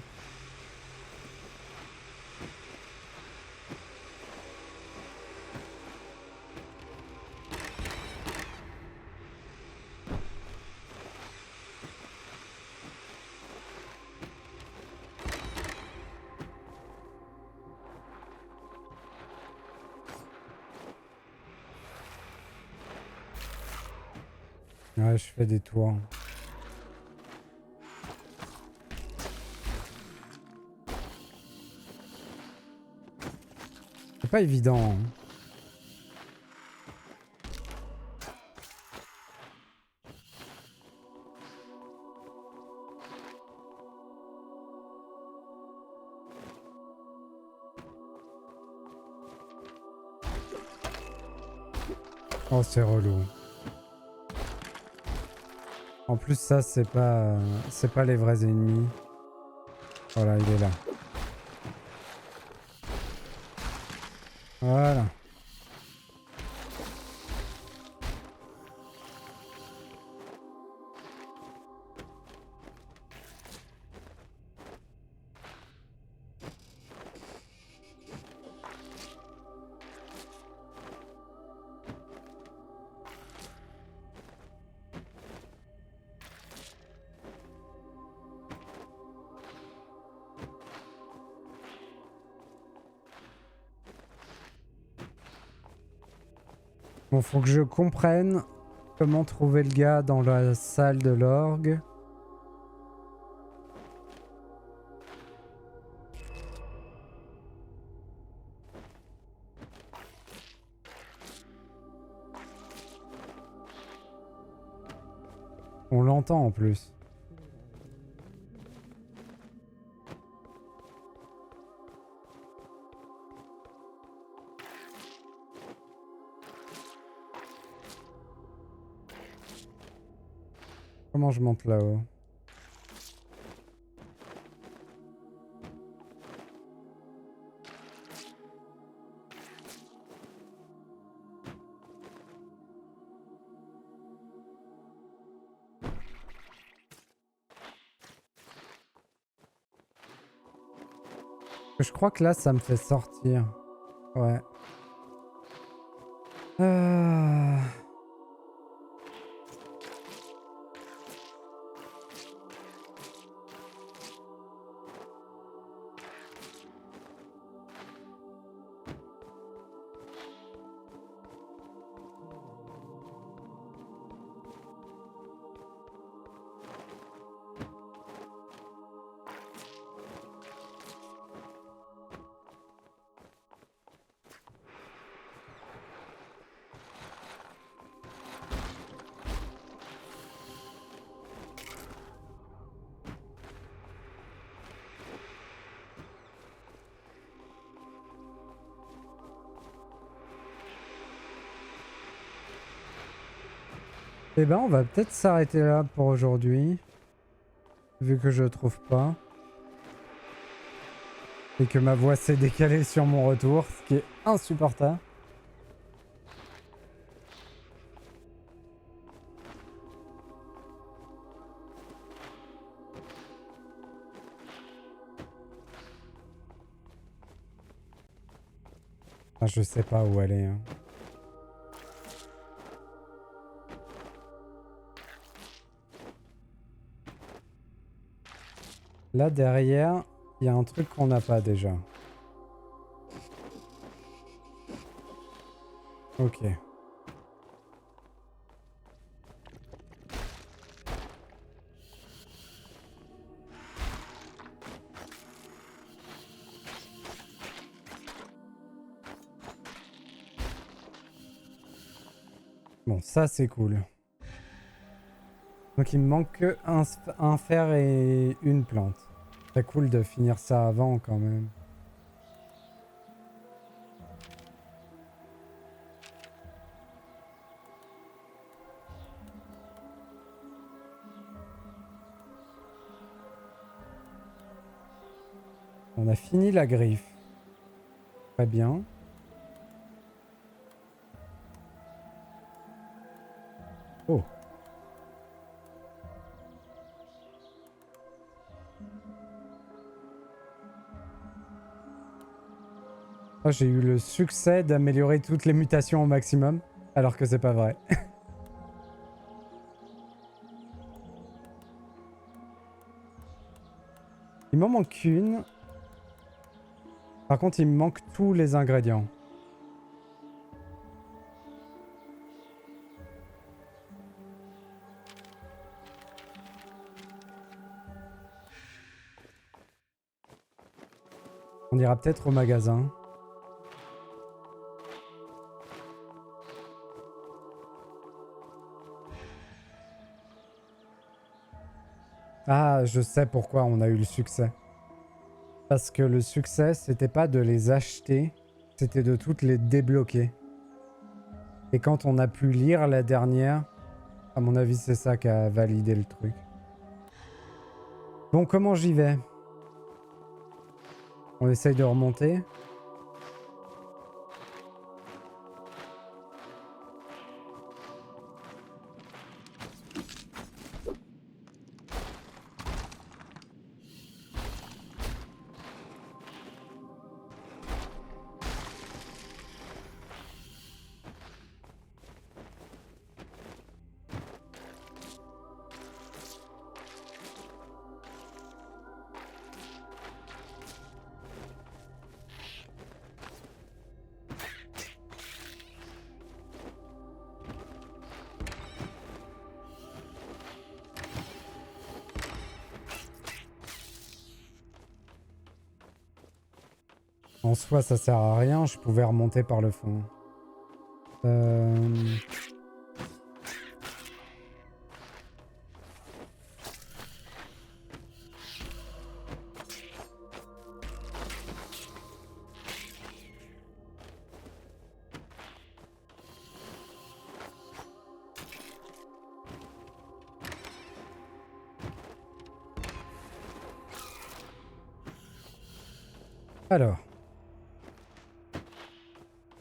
Ouais, je fais des tours. C'est pas évident. Hein. Oh, c'est relou. En plus, ça, c'est pas les vrais ennemis. Voilà, il est là. Voilà. Bon, faut que je comprenne comment trouver le gars dans la salle de l'orgue. On l'entend en plus. Comment je monte là-haut? Je crois que là, ça me fait sortir. Ouais. Euh... Eh ben, on va peut-être s'arrêter là pour aujourd'hui. Vu que je trouve pas. Et que ma voix s'est décalée sur mon retour, ce qui est insupportable. Ah, je sais pas où aller. Hein. Là derrière, il y a un truc qu'on n'a pas déjà. Ok. Bon, ça c'est cool. Donc il me manque que un fer et une plante. C'est cool de finir ça avant quand même. On a fini la griffe. Très bien. Oh. Ah, j'ai eu le succès d'améliorer toutes les mutations au maximum, alors que c'est pas vrai. Il m'en manque une. Par contre, il me manque tous les ingrédients. On ira peut-être au magasin. Ah, je sais pourquoi on a eu le succès. Parce que le succès, c'était pas de les acheter, c'était de toutes les débloquer. Et quand on a pu lire la dernière, à mon avis, c'est ça qui a validé le truc. Bon, comment j'y vais? On essaye de remonter. En soi, ça sert à rien, je pouvais remonter par le fond. Alors.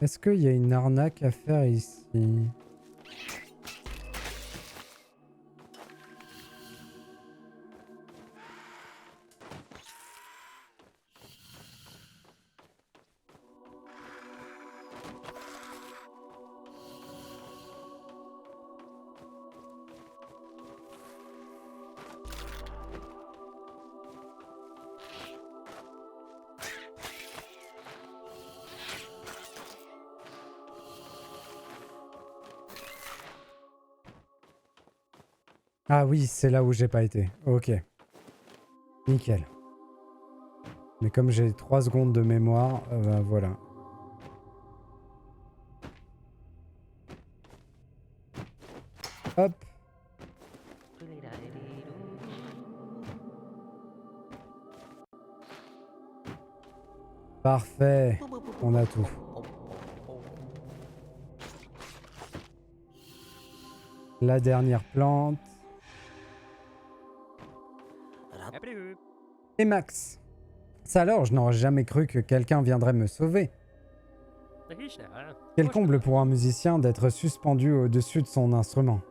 Est-ce qu'il y a une arnaque à faire ici? Ah oui, c'est là où j'ai pas été. Ok. Nickel. Mais comme j'ai 3 secondes de mémoire, bah voilà. Hop. Parfait. On a tout. La dernière plante. Et Max. Ça alors, je n'aurais jamais cru que quelqu'un viendrait me sauver. Quel comble pour un musicien d'être suspendu au-dessus de son instrument.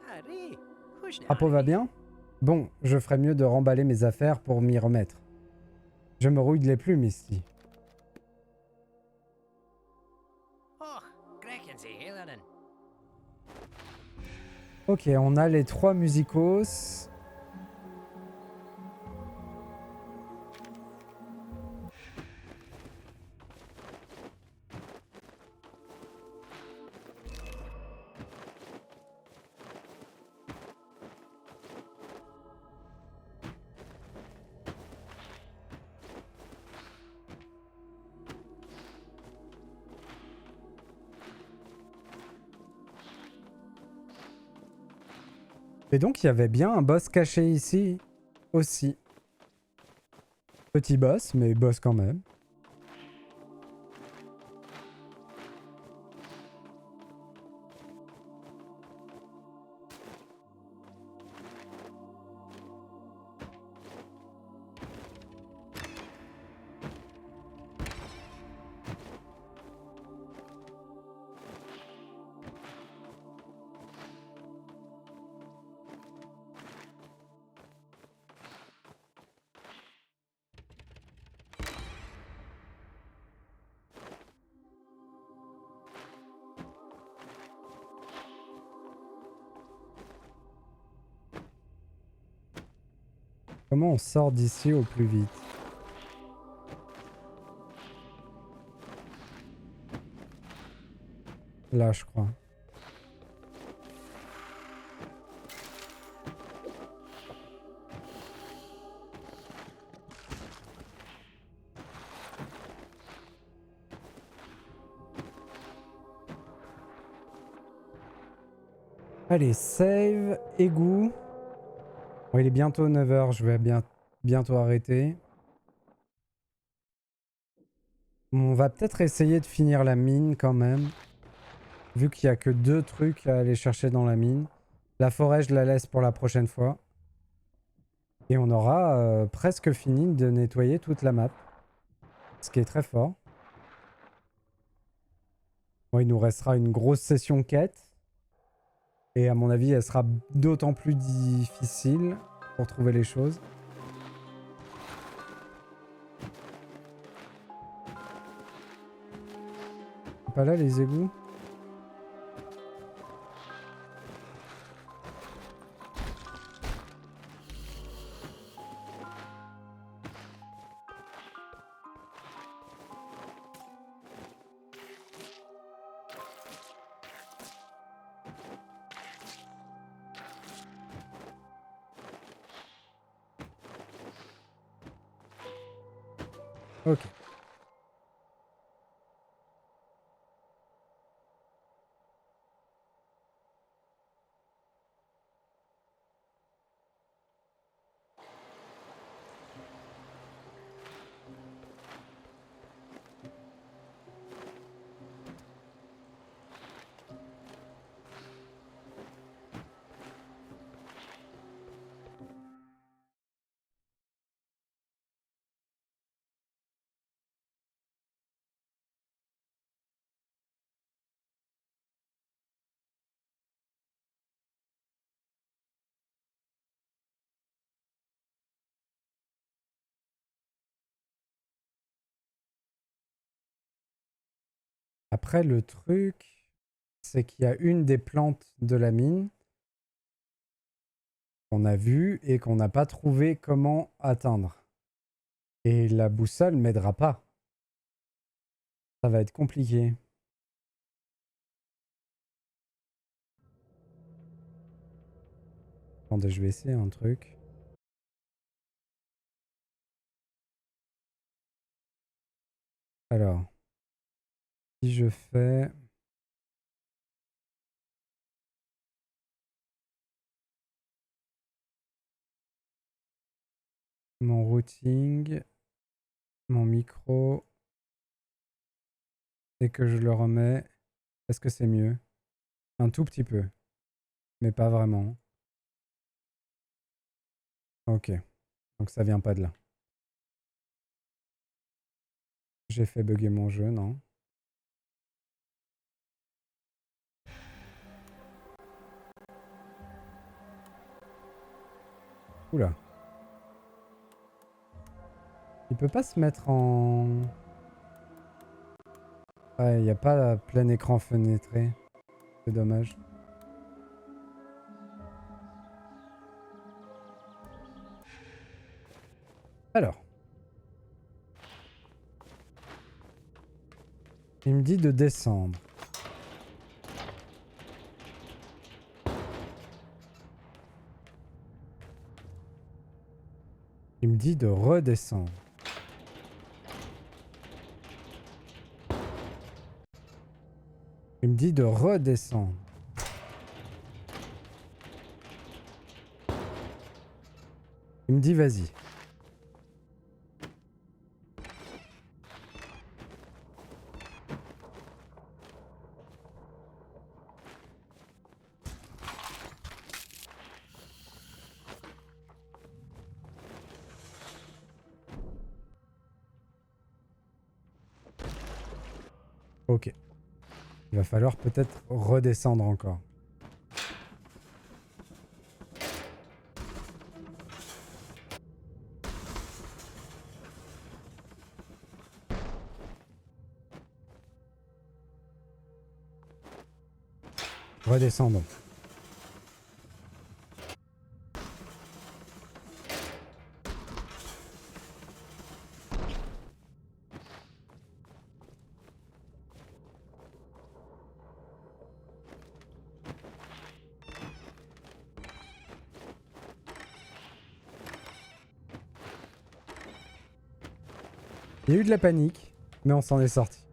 Crapaud va bien? Bon, je ferais mieux de remballer mes affaires pour m'y remettre. Je me rouille les plumes ici. Ok, on a les 3 musicos. Et donc il y avait bien un boss caché ici aussi. Petit boss, mais boss quand même. Comment on sort d'ici au plus vite? Là, je crois. Allez, save, égout. Bon, il est bientôt 9 h, je vais bientôt arrêter. On va peut-être essayer de finir la mine quand même. Vu qu'il n'y a que 2 trucs à aller chercher dans la mine. La forêt, je la laisse pour la prochaine fois. Et on aura presque fini de nettoyer toute la map. Ce qui est très fort. Bon, il nous restera une grosse session quête. Et à mon avis, elle sera d'autant plus difficile pour trouver les choses. Pas là les égouts? Ok. Après, le truc, c'est qu'il y a une des plantes de la mine qu'on a vue et qu'on n'a pas trouvé comment atteindre. Et la boussole m'aidera pas. Ça va être compliqué. Attendez, je vais essayer un truc. Alors, si je fais... mon routing, mon micro, et que je le remets, est-ce que c'est mieux? Un tout petit peu. mais pas vraiment. Ok, donc ça vient pas de là. J'ai fait bugger mon jeu, non? Oula. Il peut pas se mettre en... Ouais, il n'y a pas plein écran fenêtré. C'est dommage. Alors. Il me dit de descendre. Il me dit de redescendre. Il me dit de redescendre. Il me dit vas-y. Ok. Il va falloir peut-être redescendre encore. Redescendons. Il y a eu de la panique, mais on s'en est sorti.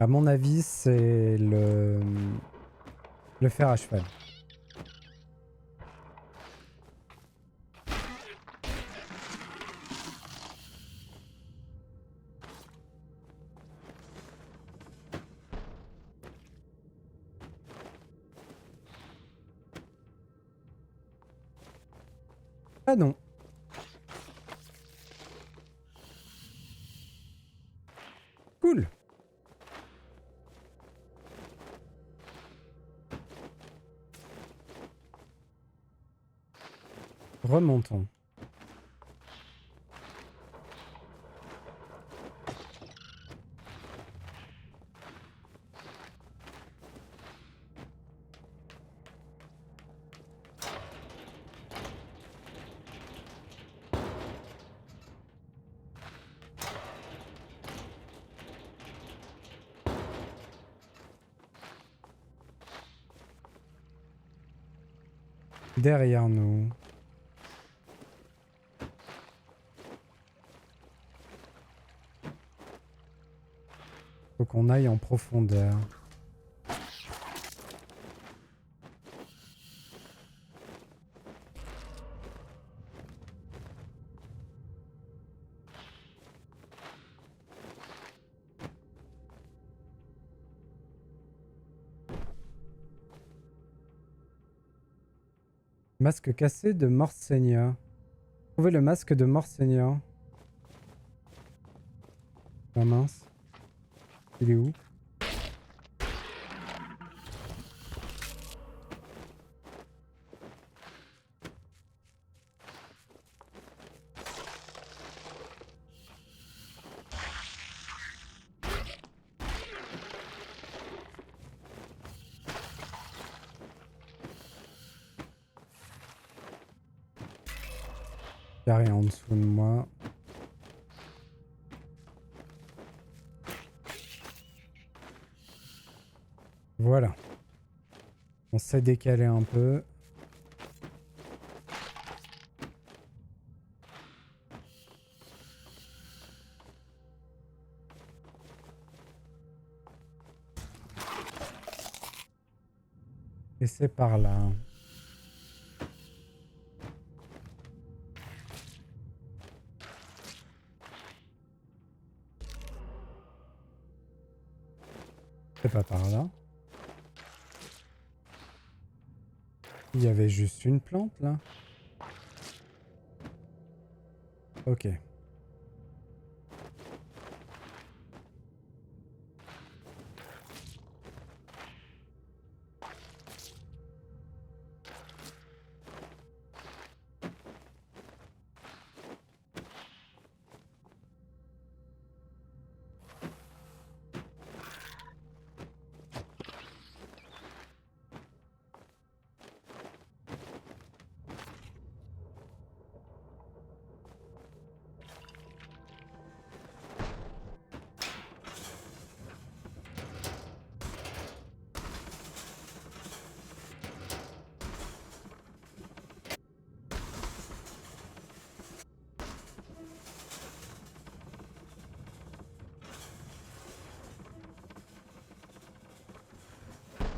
À mon avis, c'est le fer à cheval. Ah non. Cool. Remontons. Derrière nous. Faut qu'on aille en profondeur. Masque cassé de Mort-Seigneur. Trouvez le masque de Mort-Seigneur. Ah mince. Il est où? Il n'y a rien en dessous de moi. Voilà. On s'est décalé un peu. Et c'est par là. C'est pas par là. Il y avait juste une plante là. Ok.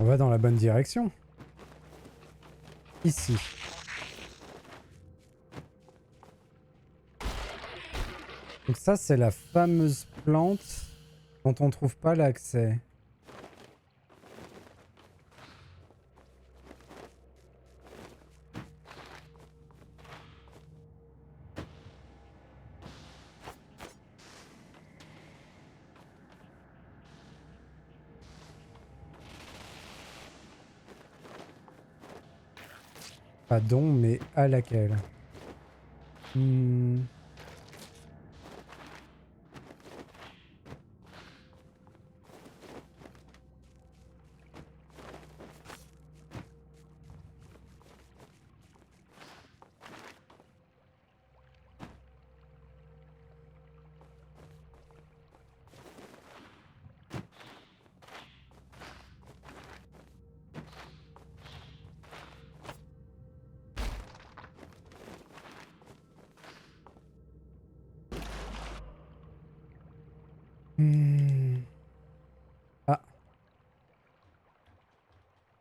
On va dans la bonne direction. Ici. Donc ça, c'est la fameuse plante dont on trouve pas l'accès. Pas dont, mais à laquelle. Ah,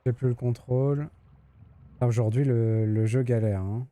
j'ai plus le contrôle. Ah, aujourd'hui, le jeu galère, hein.